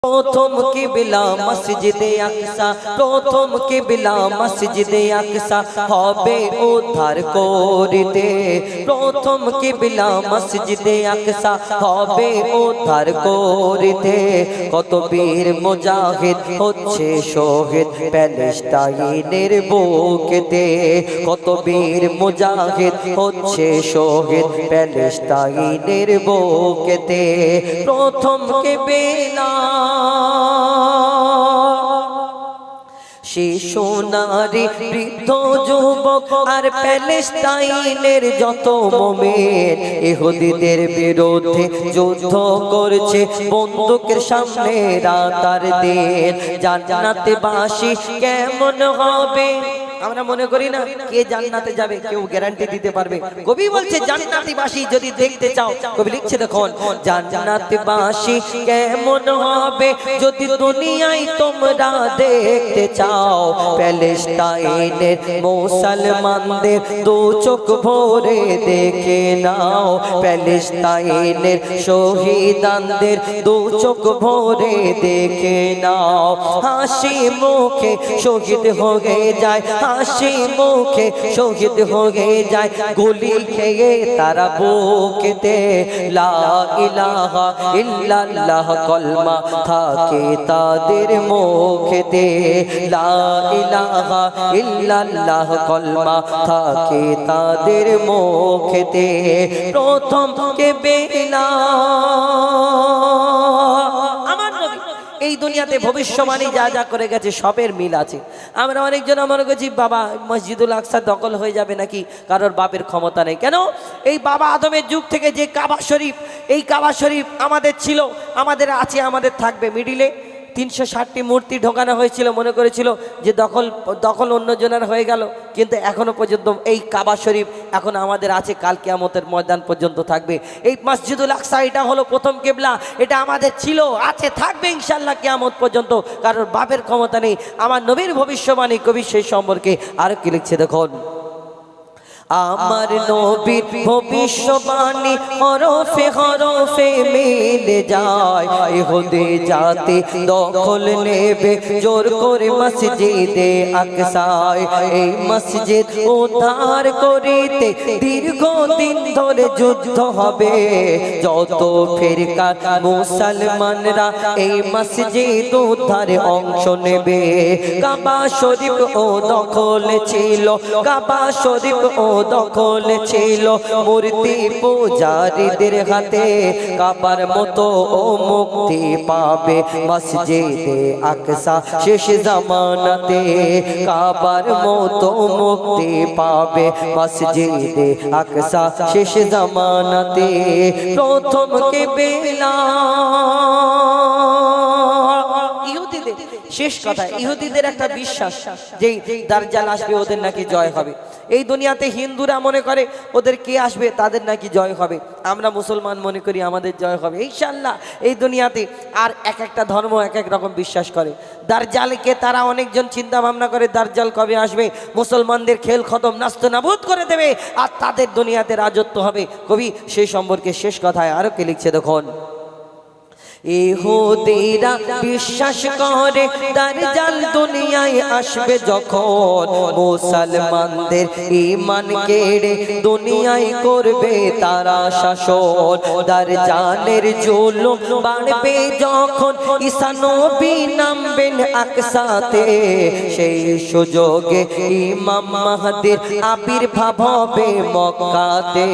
প্রথম কিবলা মসজিদে আকসা, প্রথম কিবলা মসজিদে আকসা হবে উদ্ধার করিতে। প্রথম কিবলা মসজিদে আকসা হবে উদ্ধার করিতে। কত বীর মুজাহিদ হচ্ছে শহীদ প্যালেস্টাইনের বুকেতে। কত বীর মুজাহিদ হচ্ছে শহীদ প্যালেস্টাইনের বুকেতে। প্রথম কিবলা শিশু নারী বৃদ্ধ যুবক আর প্যালেস্টাইনের যত মুমিন ইহুদিদের বিরুদ্ধে যুদ্ধ করছে বন্দুকের সামনে রাত আর দিন। জান্নাতে বাসী কেমন হবে আমরা মনে করি না? কে জান্নাতে যাবে কেউ গ্যারান্টি দিতে পারবে? কবি বলছে জান্নাতীবাসী যদি দেখতে চাও, কবি লিখছে দেখুন, জান্নাতীবাসী কেমন হবে যদি দুনিয়ায় তোমরা দেখতে চাও। প্যালেস্টাইনের মুসলমানদের দু চোখ ভরে দেখে নাও। প্যালেস্টাইনের শহীদানদের দু চোখ ভরে দেখে নাও। হাসি মুখে শহীদ হয়ে যায়, হাসি মুখে শহীদ হয়ে যায়, গুলি খেয়ে তারা বুকেতে। লা ইলাহা ইল্লাল্লাহ কলমা থাকে তাদের মুখেতে। লা ইলাহা ইল্লাল্লাহ কলমা থাকে তাদের মুখেতে। প্রথম কিবলা এই দুনিয়াতে ভবিষ্যবাণী যা যা করে গেছে সবের মিল আছে। আমরা অনেকজন মনে করছি বাবা মসজিদুল আকসা দখল হয়ে যাবে নাকি, কারোর বাপের ক্ষমতা নেই। কেন? এই বাবা আদমের যুগ থেকে যে কাবা শরীফ, এই কাবা শরীফ আমাদের ছিল, আমাদের আছে, আমাদের থাকবে। মিডিলে 360টি মূর্তি ঢোকানো হয়েছিল, মনে করেছিল যে দখল অন্যজনের হয়ে গেল, কিন্তু এখনো পর্যন্ত এই কাবা শরীফ এখন আমাদের আছে, কাল কিয়ামতের ময়দান পর্যন্ত থাকবে। এই মসজিদুল আকসা এটা হলো প্রথম কিবলা, এটা আমাদের ছিল, আছে, থাকবে ইনশাআল্লাহ কিয়ামত পর্যন্ত, কারোর বাপের ক্ষমতা নেই। আমার নবীর ভবিষ্যবাণী কবি সেই সম্পর্কে আর কি লিখছে দেখুন, আমার নবীর ভবিষ্যবাণী হরফে হরফে মিলে যায়। ইহুদি জাতি দখল নেবে জোর করে মসজিদে আকসায়। এই মসজিদ উদ্ধার করিতে দীর্ঘদিন ধরে যুদ্ধ হবে। যত ফিরকার মুসলমানরা এই মসজিদ উদ্ধারে অংশ নেবে। কাবা শরীফ ও দখল ছিল, কাবা শরীফ ও দখল ছিল মূর্তি পূজারীদের হাতে। কাবার মতো ও মুক্তি পাবে মসজিদে আকসা শেষ জামানাতে। কাবার মতো মুক্তি পাবে মসজিদে আকসা শেষ জামানাতে। প্রথম কিবলা ইহুদিদের, শেষ কথা, ইহুদিদের একটা বিশ্বাস যে দাজ্জাল আসবে ওদের নাকি জয় হবে। এই দুনিয়াতে হিন্দুরা মনে করে ওদের কে আসবে তাদের নাকি জয় হবে। আমরা মুসলমান মনে করি আমাদের জয় হবে ইনশাআল্লাহ এই দুনিয়াতে। আর এক একটা ধর্ম এক এক রকম বিশ্বাস করে। দাজ্জালকে তারা অনেকজন চিন্তা ভাবনা করে দাজ্জাল কবে আসবে, মুসলমানদের খেল খতম, নাস্তানাবুদ করে দেবে, আর তাদের দুনিয়াতে রাজত্ব হবে। কবি সেই সম্পর্কে শেষ কথায় আরো কে লিখছে দেখুন, ইহুদিরা বিশ্বাস করে দাজ্জাল দুনিয়ায় আসবে যখন, মুসলমানদের ঈমান কেড়ে দুনিয়ায় করবে তারা শাসন। দাজ্জালের জুলুম বাড়বে যখন, ঈসা নবী নামবেন আকসাতে। সেই সুযোগে ইমাম মাহদীর আবির্ভাব হবে মক্কাতে।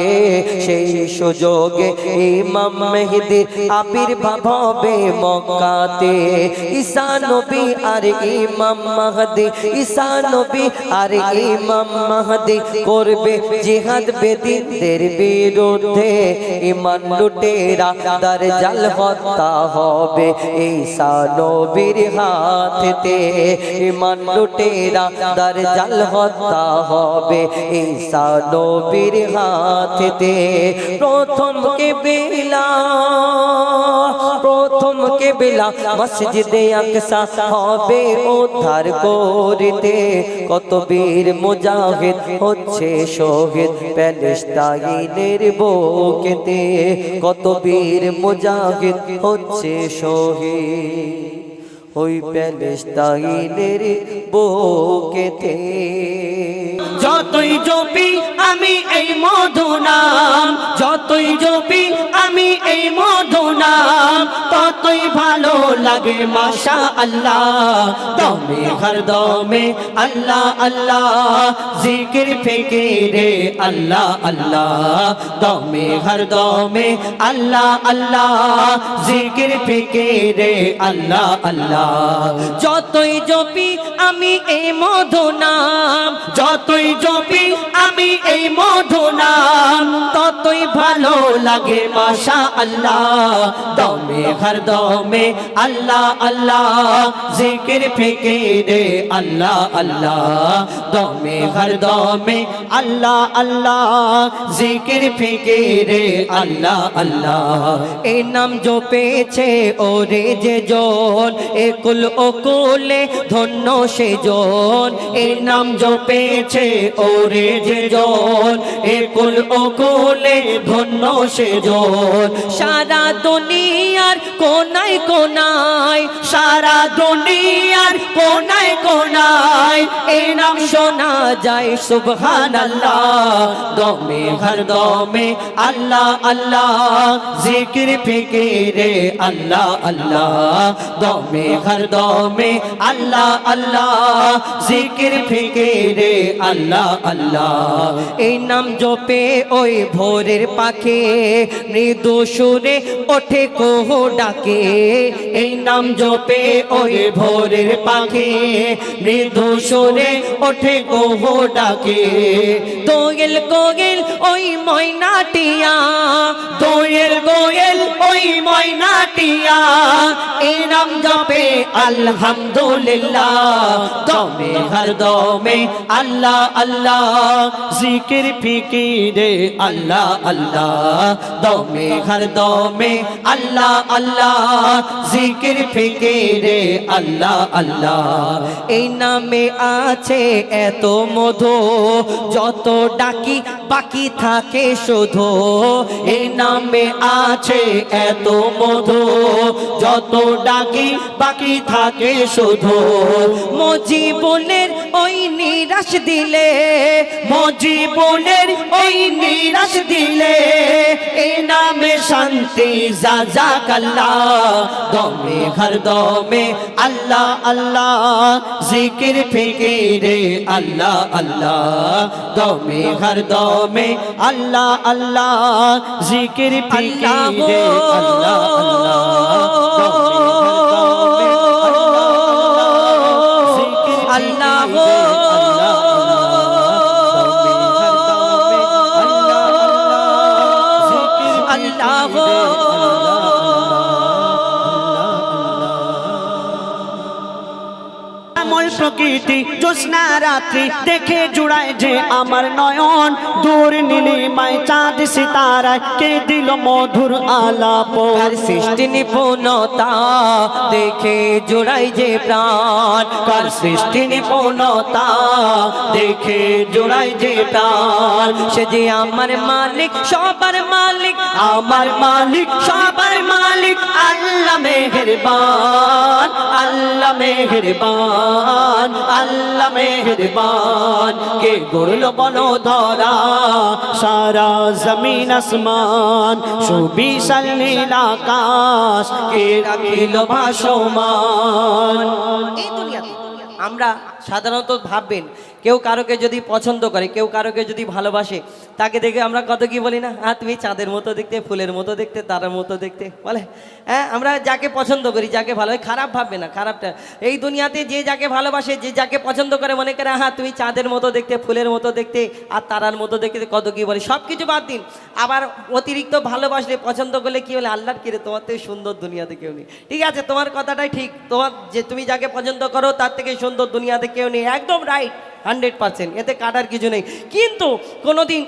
সেই সুযোগে ইমাম মেহেদীর আবির্ভাব হবে মক্কাতে। ঈসা নবী আর ইমাম মাহদী, ঈসা নবী আর ইমাম মাহদী করবে জিহাদ বেদিনদের বিরুদ্ধে। ঈমান লুটেরা দাজ্জাল হত্যা হবে ঈসা নবীর হাতেতে। ঈমান লুটেরা দাজ্জাল হত্যা হবে ঈসা নবীর হাতেতে। প্রথম কিবলা প্রথম কেবলা মসজিদে আকসা হবে উদ্ধার করতে। কত বীর মুজাহিদ হচ্ছে শহীদ প্যালেস্তাইনের বুকেতে, কত বীর মুজাহিদ হচ্ছে শহীদ ওই প্যালেস্তাইনের বুকেতে। যতই জপি আমি এই মধু নাম, যতই জপি আমি এই মধু নাম, ততই ভালো লাগে মাশা আল্লাহ। দমে হর দমে আল্লাহ আল্লাহ, জিকির ফিকিরে আল্লাহ আল্লাহ। দমে হর দমে আল্লাহ আল্লাহ, জিকির ফিকিরে আল্লাহ আল্লাহ। যতই জপি আমি এই মধু নাম, যতই জপি আমি এই মধু নাম, ততই ভালো লাগে মাশা আল্লাহ। দমে হর দমে আল্লাহ আল্লাহ, জিকির ফিকিরে আল্লাহ আল্লাহ। দমে হর দমে আল্লাহ আল্লাহ, জিকির ফিকিরে আল্লাহ আল্লাহ। এই নাম জপেছে ওরে যে জন, একুল ওকুলে ধন্য সে জন। এই নাম জপেছে ওরে যে জন, একুল ওকুলে ধন্য সে জন। সারা দুনিয়ার কোনায় কোনায়, সারা দুনিয়ার কোনায় কোনায় এই নাম শোনা যায় সুবহানাল্লাহ। দমে হর দমে আল্লাহ আল্লাহ, জিকির ফিকিরে আল্লাহ আল্লাহ। দমে হর দমে আল্লাহ আল্লাহ, জিকির ফিকিরে আল্লাহ আল্লাহ। এই নাম জপে ওই ভোরের পাখি মৃদু সুরে ওঠে কোহ ডাকে। এই নাম জপে ওই ভোরের পাখি মৃদু সুরে ওঠে কোহ ডাকে। দোয়েল কোয়েল ওই ময়নাটিয়া, দোয়েল কোয়েল ওই ময়নাটিয়া এই নাম জপে আলহামদুলিল্লাহ। দমে হর দমে আল্লাহ আল্লাহ, জিকির ফিকিরে আল্লাহ আল্লাহ। দমে হর দমে আল্লাহ আল্লাহ, জিকির ফিকিরে আল্লাহ আল্লাহ। এই নামে আছে এত মধু, যত ডাকি বাকি থাকে শুধু। এই নামে আছে এত মধু, যত ডাকি বাকি থাকে শুধু। মজিবুলের ওই নিরাশ দিলে, মজিবুলের ওই নিরাশ দিলে এই নামে শান্তি জাযাকাল্লাহ। দমে হর দমে আল্লাহ আল্লাহ, জিকির ফিকিরে আল্লাহ আল্লাহ। দমে হর দমে আল্লাহ আল্লাহ, জিকির ফিকিরে আল্লাহ প্রকৃতি জ্যোৎস্না রাত্রি দেখে জুড়ায় যে আমার নয়ন। দূর নীলিমায় চাঁদ সিতারায় কে দিল মধুর আলাপ। কার সৃষ্টি নিপুণতা দেখে জোড়াই যে প্রাণ, কার সৃষ্টি নিপুণতা দেখে জোড়ায় যে প্রাণ। সে যে আমার মালিক সবার মালিক, আমার মালিক সবার মালিক। আল্লাহ মেহেরবান, আল্লাহ মেহেরবান, আল্লাহ মেহেরবান। কে গড়ল বলো ধরা সারা জমিন আসমান, সুবিশাল নীল আকাশ কে রাখিল ভাসমান। এই দুনিয়াতে আমরা সাধারণত ভাববেন কেউ কারোকে যদি পছন্দ করে, কেউ কারোকে যদি ভালোবাসে, তাকে দেখে আমরা কত কি বলি না, হ্যাঁ তুমি চাঁদের মতো দেখতে, ফুলের মতো দেখতে, তারার মতো দেখতে বলে। হ্যাঁ আমরা যাকে পছন্দ করি, যাকে ভালো, খারাপ ভাববে না, খারাপটা এই দুনিয়াতে যে যাকে ভালোবাসে, যে যাকে পছন্দ করে মনে করে হ্যাঁ তুমি চাঁদের মতো দেখতে, ফুলের মতো দেখতে আর তারার মতো দেখতে, কত কি বলে। সব কিছু বাদ দিন, আবার অতিরিক্ত ভালোবাসলে পছন্দ করলে কি বলে, আল্লাহর কিরে তোমার থেকে সুন্দর দুনিয়াতে কেউ নেই। ঠিক আছে, তোমার কথাটাই ঠিক, তোমার যে তুমি যাকে পছন্দ করো তার থেকে সুন্দর দুনিয়াতে কেউ নেই, একদম রাইট। 100%, এতে কাটার কিছু নেই। কিন্তু কোনোদিন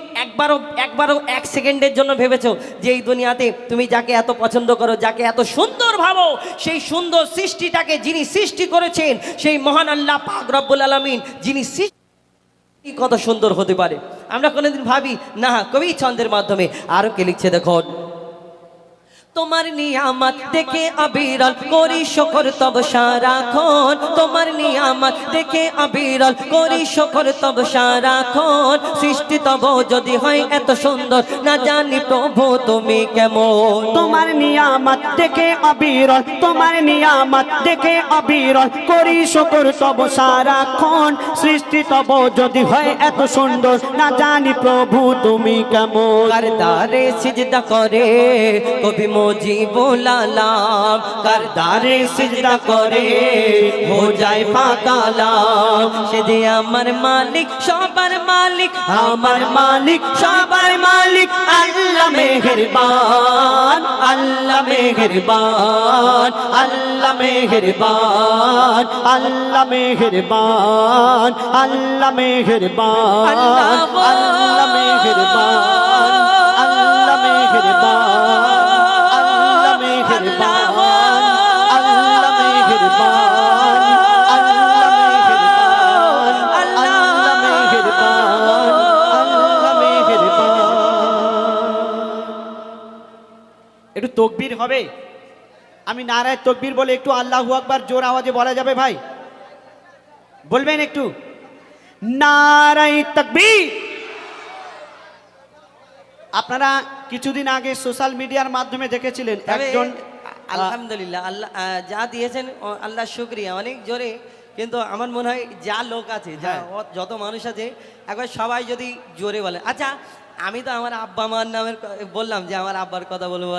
একবারও 1 সেকেন্ডের জন্য ভেবেছো যে এই দুনিয়াতে তুমি যাকে এত পছন্দ করো, যাকে এত সুন্দর ভাবো, সেই সুন্দর সৃষ্টিটাকে যিনি সৃষ্টি করেছেন, সেই মহান আল্লাহ পাক রব্বুল আলামিন যিনি সৃষ্টি কত সুন্দর হতে পারে, আমরা কোনোদিন ভাবি না? কবি ছন্দের মাধ্যমে আরো কে লিখছে দেখুন, তোমার নিয়ামত দেখে অবিরল করি শুকর তব সারাক্ষণ, তোমার নিয়ামত দেখে অবিরল করি শুকর তব সারাক্ষণ, সৃষ্টি তব যদি হয় এত সুন্দর, না জানি প্রভু তুমি কেমন। তোমার নিয়ামত দেখে অবিরল, তোমার নিয়ামত দেখে অবিরল করি শুকর তব সারাক্ষণ, সৃষ্টি তব যদি হয় এত সুন্দর, না জানি প্রভু তুমি কেমন। করদারে সিজদা করে কবি মুজিবুল আলাম, করদারে সিজদা করে হো যায় পাকালাম, সে যে আমার মালিক সবার মালিক, আমার মালিক সবার মালিক, আল্লাহ মেহেরবান, আল্লাহ মেহেরবান, আল্লাহ মেহেরবান, আল্লাহ মেহেরবান, আল্লাহ মেহেরবান, আল্লাহ মেহেরবান, আল্লাহ মেহেরবান, আল্লাহ মেহেরবান, আল্লাহ মেহেরবান, আল্লাহ মেহেরবান, আল্লাহ মেহেরবান। একটু তকবীর হবে? আমি নারায়ে তকবীর বলে একটু আল্লাহু আকবার জোর আওয়াজে বলা যাবে ভাই? বলবেন একটু? নারায়ে তাকবীর। আপনারা কিছুদিন আগে সোশ্যাল মিডিয়ার মাধ্যমে দেখেছিলেন একজন, আলহামদুলিল্লাহ, আল্লাহ যা দিয়েছেন আল্লাহ শুকরিয়া, অনেক জোরে। কিন্তু আমার মনে হয় যা লোক আছে, যত মানুষ আছে, একবার সবাই যদি জোরে বলে। আচ্ছা, আমি তো আমার আব্বা মার নামের বললাম যে আমার আব্বার কথা বলবো,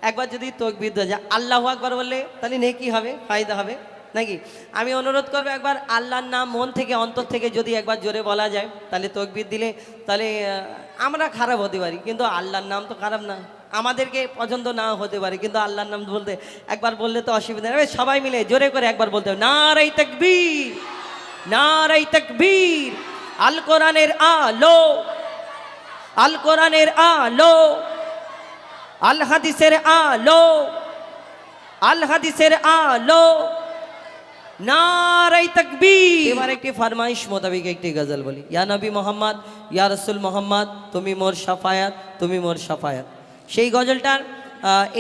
একবার যদি তকবীর দেওয়া যায় আল্লাহু আকবার বললে তাহলে নেকি হবে, ফায়দা হবে নাকি? আমি অনুরোধ করবো একবার আল্লাহর নাম মন থেকে অন্তর থেকে যদি একবার জোরে বলা যায়, তাহলে তকবীর দিলে, তাহলে আমরা খারাপ হতে পারি কিন্তু আল্লাহর নাম তো খারাপ না, আমাদেরকে পছন্দ না হতে পারে কিন্তু আল্লাহর নাম বলতে একবার বললে তো অসুবিধা নেই। সবাই মিলে জোরে করে একবার বলতে হবে নারায়ে তাকবীর, নারায়ে তাকবীর। আল কোরআনের আলো, আল কোরআনের আলো, আল হাদিসের আলো, আল হাদিসের আলো, নারায়ে তাকবীর। এবার একটি ফরমাইশ মোতাবেক একটি গজল বলি, ইয়া নবী মোহাম্মদ, ইয়া রাসূল মোহাম্মদ, তুমি মোর শাফায়াত, তুমি মোর শাফায়াত। সেই গজলটার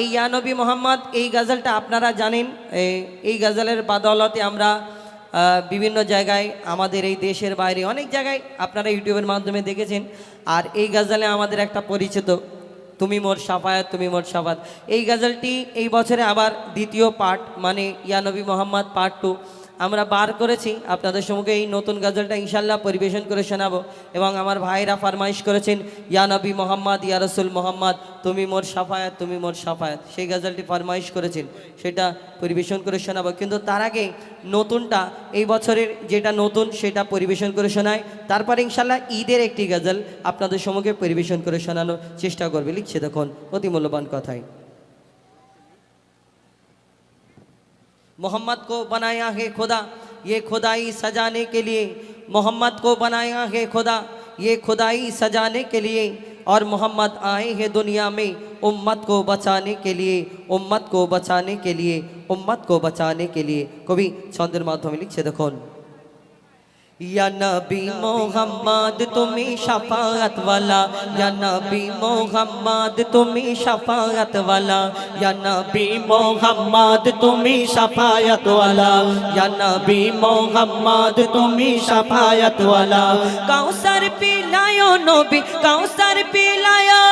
এই ইয়া নবী মোহাম্মদ, এই গজলটা আপনারা জানেন, এই গজলের বাদৌলতে আমরা বিভিন্ন জায়গায়, আমাদের এই দেশের বাইরে অনেক জায়গায় আপনারা ইউটিউবের মাধ্যমে দেখেছেন। আর এই গজলে আমাদের একটা পরিচিত, তুমি মোর শাফায়াত, তুমি মোর শাফায়াত, এই গজলটি এই বছরে আবার দ্বিতীয় পার্ট, মানে ইয়া নবী মোহাম্মদ পার্ট 2 আমরা বার করেছি। আপনাদের সম্মুখে এই নতুন গজলটা ইনশাল্লাহ পরিবেশন করে শোনাবো। এবং আমার ভাইরা ফরমাইশ করেছেন ইয়া নবী মোহাম্মদ, ইয়া রাসূল মোহাম্মদ, তুমি মোর শাফায়াত, তুমি মোর শাফায়াত, সেই গজলটি ফরমাইশ করেছেন, সেটা পরিবেশন করে শোনাবো। কিন্তু তার আগে নতুনটা, এই বছরের যেটা নতুন সেটা পরিবেশন করে শোনায়, তারপরে ইনশাল্লাহ ঈদের একটি গজল আপনাদের সম্মুখে পরিবেশন করে শোনানোর চেষ্টা করবে। লিখছে দেখুন অতি মূল্যবান কথাই, मोहम्मद को बनाया है खुदा ये खुदाई सजाने के लिए, मोहम्मद को बनाया है खुदा ये खुदाई सजाने के लिए, और मोहम्मद आए हैं दुनिया में उम्मत को बचाने के लिए, उम्मत को बचाने के लिए, उम्मत को बचाने के लिए। कवि छंदेर माध्यमे लिखছে দেখুন, या नबी मोहम्मद तुम्हें शफाअत वाला, या नबी मोहम्मद तुम्हें शफाअत वाला, या नबी मोहम्मद तुम्हें शफाअत वाला, या नबी मोहम्मद तुम्हें शफाअत वाला। काउसर पिलायो नबी, काउसर पिलायो,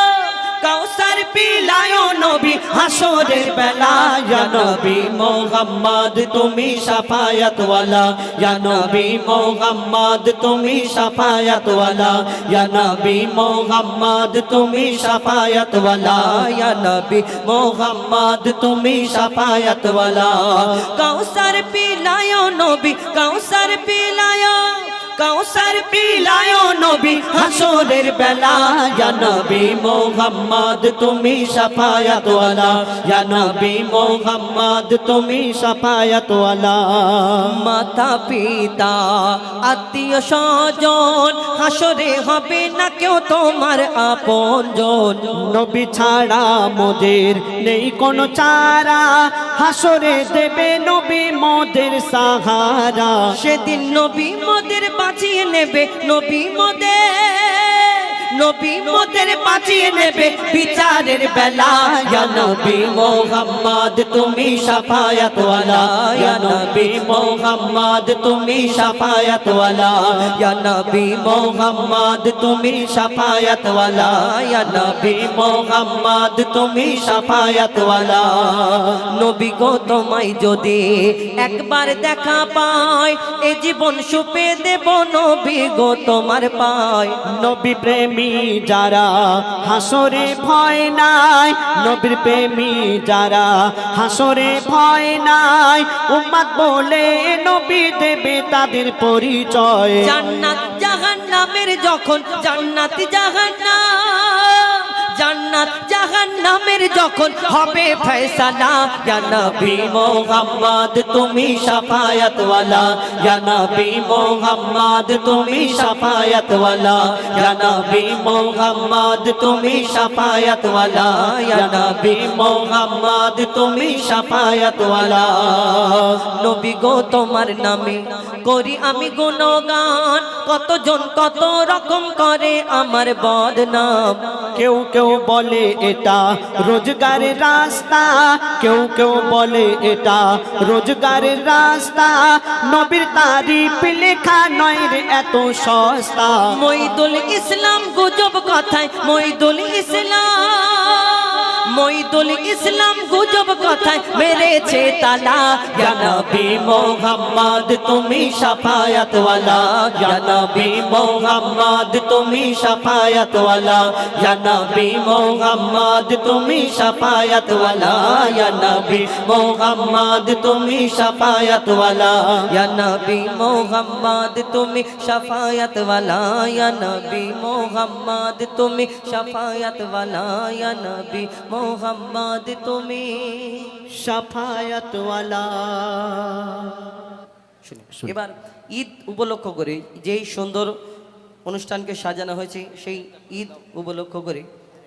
काउसर पिलायो नबी हाशरेर बेला, या नबी मोहम्मद तुम्हें शफाअत वाला, या नबी मोहम्मद तुम्हें शफाअत वाला, या नबी मोहम्मद तुम्हें शफाअत वाला, या नबी मोहम्मद तुम्हें शफाअत वाला। काउसर पिलायो नबी, काउसर पिलायो, কাউসার পিলায় নবী হাসরের বেলা ইয়া নবী মোহাম্মদ তুমি শাফায়াত ওয়ালা ইয়া নবী মোহাম্মদ তুমি শাফায়াত ওয়ালা মাতা পিতা আত্মীয় স্বজন হাসরে হবে না কেউ তোমার আপনজন নবী ছাড়া মোদের নেই কোনো চারা হাসরে দেবে নবী মোদের সাহারা সেদিন নবী মোদের বাঁচিয়ে নেবে নবী মোদের বাঁচিয়ে নেবে বিচারের বেলা ইয়া নবী মোহাম্মদ তুমি শাফায়াত ওয়ালা ইয়া নবী মোহাম্মদ তুমি শাফায়াত ওয়ালা ইয়া নবী মোহাম্মদ তুমি শাফায়াত ওয়ালা ইয়া নবী মোহাম্মদ তুমি শাফায়াত ওয়ালা নবী গো তোমায় যদি একবার দেখা পায় এ জীবন সুপে দেব নবী গো তোমার পায় নবী প্রেমী যারা হাসরে ভয় নাই নবীর প্রেমী যারা হাসরে ভয় নাই উম্মত বলে নবী দেবে তাদের পরিচয় জান্নাত জাহান্নামের যখন জান্নাত জাহান্নামের যখন হবে ফয়সালা ইয়া নবী মোহাম্মদ তুমি শাফায়াত ওয়ালা ইয়া নবী মোহাম্মদ তুমি শাফায়াত ওয়ালা ইয়া নবী মোহাম্মদ তুমি শাফায়াত ওয়ালা ইয়া নবী মোহাম্মদ তুমি শাফায়াত ওয়ালা নবী গো তোমার নামে করি আমি গুণগান কতজন কত রকম করে আমার বদনাম কেউ কেউ বলে এটা রোজগারের রাস্তা কেউ কেউ বলে এটা রোজগারের রাস্তা নবীর তারিফ লেখা নয় রে এত সস্তা মইদুল ইসলাম গুজব কথায় মইদুল ইসলাম গুজব কথায় মেরেছে তালা ইয়া নবী মোহাম্মদ তুমি শাফায়াত ওয়ালা ইয়া নবী মোহাম্মদ তুমি শাফায়াত ওয়ালা ইয়া নবী মোহাম্মদ তুমি শাফায়াত ওয়ালা ইয়া নবী মোহাম্মদ তুমি শাফায়াত ওয়ালা ইয়া নবী মোহাম্মদ তুমি শাফায়াত ওয়ালা ইয়া নবী মোহাম্মদ তুমি শাফায়াত ওয়ালা ইয়া নবী মোহাম্মদ তুমি শাফায়াত ওয়ালা এবার ঈদ উপলক্ষ করে যেই সুন্দর অনুষ্ঠানকে সাজানো হয়েছে সেই ঈদ উপলক্ষ করে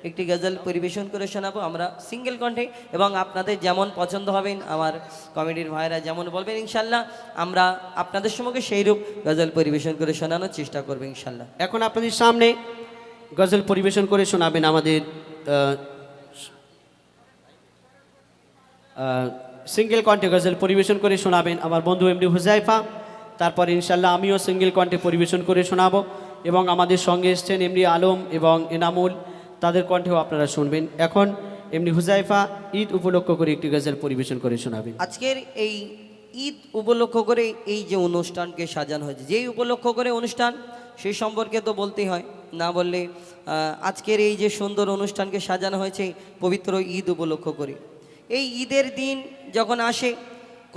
একটি গজল পরিবেশন করে শোনাবো আমরা সিঙ্গেল কণ্ঠে এবং আপনাদের যেমন পছন্দ হবেন আমার কমেডির ভাইরা যেমন বলবেন ইনশাল্লাহ আমরা আপনাদের সম্মুখে সেইরূপ গজল পরিবেশন করে শোনানোর চেষ্টা করবো ইনশাল্লাহ। এখন আপনাদের সামনে গজল পরিবেশন করে শোনাবেন আমাদের সিঙ্গেল কণ্ঠে গজল পরিবেশন করে শোনাবেন আমার বন্ধু এমডি হুজাইফা। তারপর ইনশাল্লাহ আমিও সিঙ্গেল কণ্ঠে পরিবেশন করে শোনাবো এবং আমাদের সঙ্গে এসছেন এমডি আলম এবং এনামুল, তাদের কণ্ঠেও আপনারা শুনবেন। এখন এমডি হুজাইফা ঈদ উপলক্ষ করে একটি গজল পরিবেশন করে শোনাবেন। আজকের এই ঈদ উপলক্ষ করে এই যে অনুষ্ঠানকে সাজানো হয়েছে, যেই উপলক্ষ করে অনুষ্ঠান সেই সম্পর্কে তো বলতেই হয়, না বললে আজকের এই যে সুন্দর অনুষ্ঠানকে সাজানো হয়েছে পবিত্র ঈদ উপলক্ষ করে। এই ঈদের দিন যখন আসে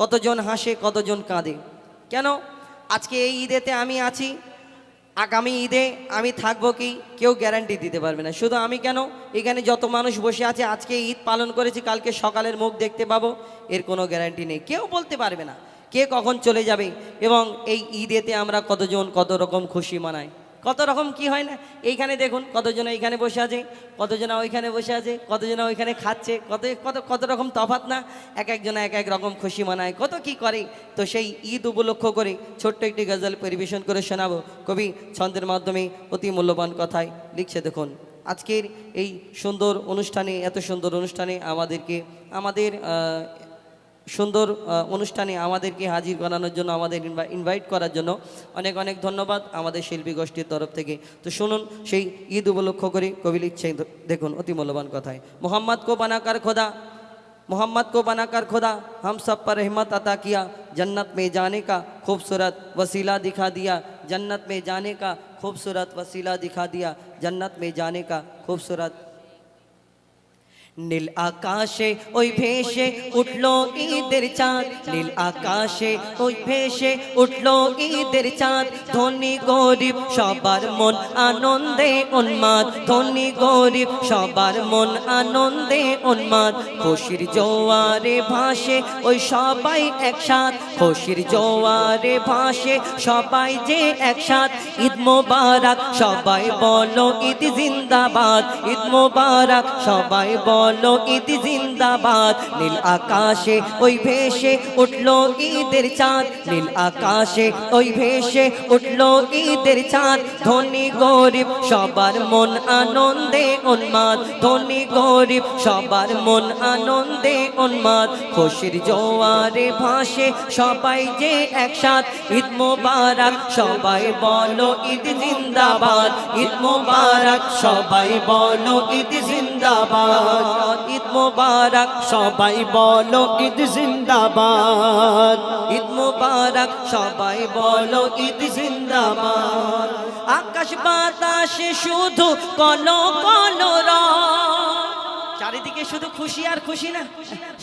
কতজন হাসে কতজন কাঁদে। কেন আজকে এই ঈদেতে আমি আছি, আগামী ঈদে আমি থাকবো কি কেউ গ্যারান্টি দিতে পারবে না। শুধু আমি কেন, এখানে যত মানুষ বসে আছে আজকে ঈদ পালন করেছি কালকে সকালের মুখ দেখতে পাবো এর কোনো গ্যারান্টি নেই, কেউ বলতে পারবে না কে কখন চলে যাবে। এবং এই ঈদেতে আমরা কতজন কত রকম খুশি মানাই, কত রকম কি হয় না। এইখানে দেখুন কতজন এইখানে বসে আছে, কতজনা ওইখানে বসে আছে, কতজনা ওইখানে খাচ্ছে, কত কত কত রকম তফাৎ না, এক একজনা এক এক রকম খুশি মানায়, কত কি করে। তো সেই ঈদ উপলক্ষ করে ছোট্ট একটি গজল পরিবেশন করে শোনাবো। কবি ছন্দের মাধ্যমে অতি মূল্যবান কথায় লিখছে দেখুন। আজকের এই সুন্দর অনুষ্ঠানে, এত সুন্দর অনুষ্ঠানে আমাদের সুন্দর অনুষ্ঠানে আমাদেরকে হাজির করানোর জন্য, আমাদের ইনভাইট করার জন্য অনেক অনেক ধন্যবাদ আমাদের শিল্পী গোষ্ঠীর তরফ থেকে। তো শুনুন সেই ঈদ উপলক্ষ করে কবি লিখছে দেখুন অতি মূল্যবান কথায়। मोहम्मद को बनाकर खुदा हम सब पर रहमत अता किया, जन्नत में जाने का खूबसूरत वसीला दिखा दिया, जन्नत में जाने का खूबसूरत वसीला दिखा दिया, जन्नत में जाने का खूबसूरत। নীল আকাশে ওই ভেসে উঠলো ঈদের চাঁদ, নীল আকাশে ওই ভেসে উঠলো ঈদের চাঁদ। ধনী গরিব সবার মন আনন্দে উন্মাদ, ধনী গরিব সবার মন আনন্দে উন্মাদ। খুশির জোয়ারে ভাসে ওই সবাই একসাথ, খুশির জোয়ারে ভাসে সবাই যে একসাথ। ঈদ মোবারক সবাই বলো ঈদ জিন্দাবাদ, ঈদ মোবারক সবাই বলো ঈদ জিন্দাবাদ। নীল আকাশে ওই ভেসে উঠলো ঈদের চাঁদ, নীল আকাশে ওই ভেসে উঠলো ঈদের চাঁদ। ধনী গরিব সবার মন আনন্দে উন্মাদ, ধনী গরিব সবার মন আনন্দে উন্মাদ। খুশির জোয়ারে ভাসে সবাই যে একসাথ। ঈদ মোবারক সবাই বলো ঈদ জিন্দাবাদ, ঈদ মোবারক সবাই বলো ঈদ জিন্দাবাদ, ঈদ মোবারক সবাই বলো ঈদ জিন্দাবাদ, ঈদ মোবারক সবাই বলো ঈদ জিন্দাবাদ। আকাশ বাতাসে শুধু কলো কলো রং, চারিদিকে শুধু খুশি আর খুশি না,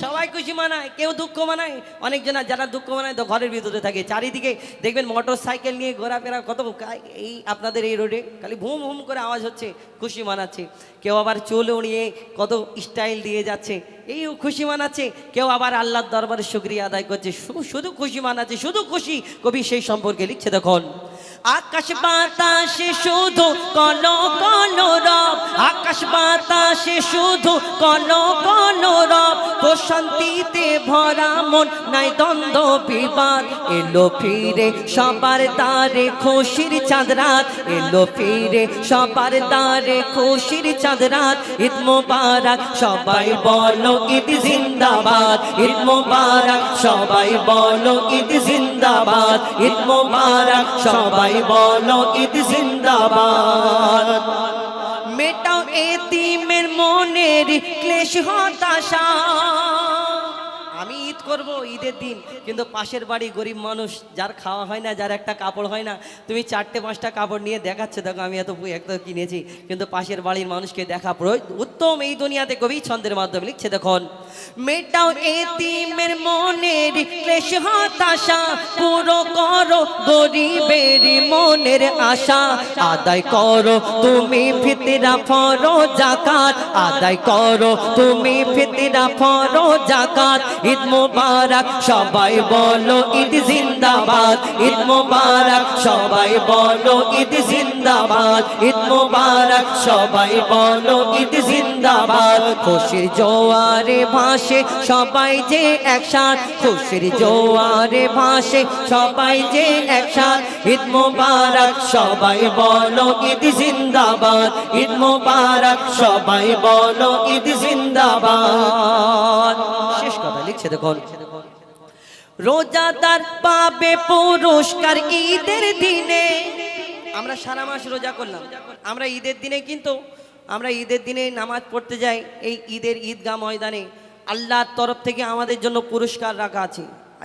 সবাই খুশি মানায়, কেউ দুঃখ মানায়। অনেকজনা যারা দুঃখ মানায় তো ঘরের ভিতরে থাকে, চারিদিকে দেখবেন মোটর সাইকেল নিয়ে ঘোরাফেরা কত, এই আপনাদের এই রোডে খালি ভুম ভুম করে আওয়াজ হচ্ছে, খুশি মানাচ্ছে। কেউ আবার চুল উড়িয়ে কত স্টাইল দিয়ে যাচ্ছে, এই খুশি মানাচ্ছে। কেউ আবার আল্লাহর দরবারে শুকরিয়া আদায় করছে, শুধু খুশি মানাচ্ছে, শুধু খুশি। কবি সেই সম্পর্কে লিখছে দেখুন, আকাশ বাতাসে শুধু কলো কলো রব, আকাশ বাতাসে শুধু কলো কলো রব। প্রশান্তিতে ভরা মন নাই দ্বন্দ্ব বিবাদ, এলো ফিরে সবার দ্বারে খুশির চাঁদ রাত, এলো ফিরে সবার দ্বারে খুশির চাঁদ রাত। ঈদ মোবারক সবাই বলো ঈদ জিন্দাবাদ, ঈদ মোবারক সবাই বলো ঈদ জিন্দাবাদ, ঈদ মোবারক সবাই বলো ঈদ জিন্দাবাদ। মেটাও এতিমের মনের ক্লেশ হতাশা। আমি ঈদ করব ঈদের দিন, কিন্তু পাশের বাড়ি গরিব মানুষ যার খাওয়া হয় না, যার একটা কাপড় হয় না, তুমি 4-5টা কাপড় নিয়ে দেখাচ্ছে, দেখো আমি একটা কিনেছি, কিন্তু পাশের বাড়ির মানুষকে দেখা উত্তম এই দুনিয়াতে। কবি ছন্দের মাধ্যমে লিখছে দেখুন, মেটাও এতিমের মনের ক্লেশ হতাশা, পুরো করো গরিবের মনের আশা। আদায় করো তুমি ফিতরা ফরজ যাকাত, আদায় করো তুমি ফিতরা ফরজ যাকাত। ঈদ মোবারক সবাই বলো ঈদ জিন্দাবাদ, ঈদ মোবারক সবাই বলো ঈদ জিন্দাবাদ, ঈদ মোবারক সবাই বলো ঈদ জিন্দাবাদ। খুশির জোয়ারে ভাসে সবাই যে একসাথ, খুশির জোয়ারে ভাসে সবাই যে একসাথ। ঈদ মোবারক সবাই বলো ঈদ জিন্দাবাদ, ঈদ মোবারক সবাই বলো ঈদ জিন্দাবাদ। শেষ কথা লিখছে দেখুন, রোজাদার পাবে পুরস্কার ঈদের দিনে। আমরা সারা মাস রোজা করলাম, আমরা ঈদের দিনে কিন্তু আমরা ঈদের দিনে নামাজ পড়তে যাই, এই ঈদের ঈদগাহ ময়দানে আল্লাহর তরফ থেকে আমাদের জন্য পুরস্কার রাখা আছে।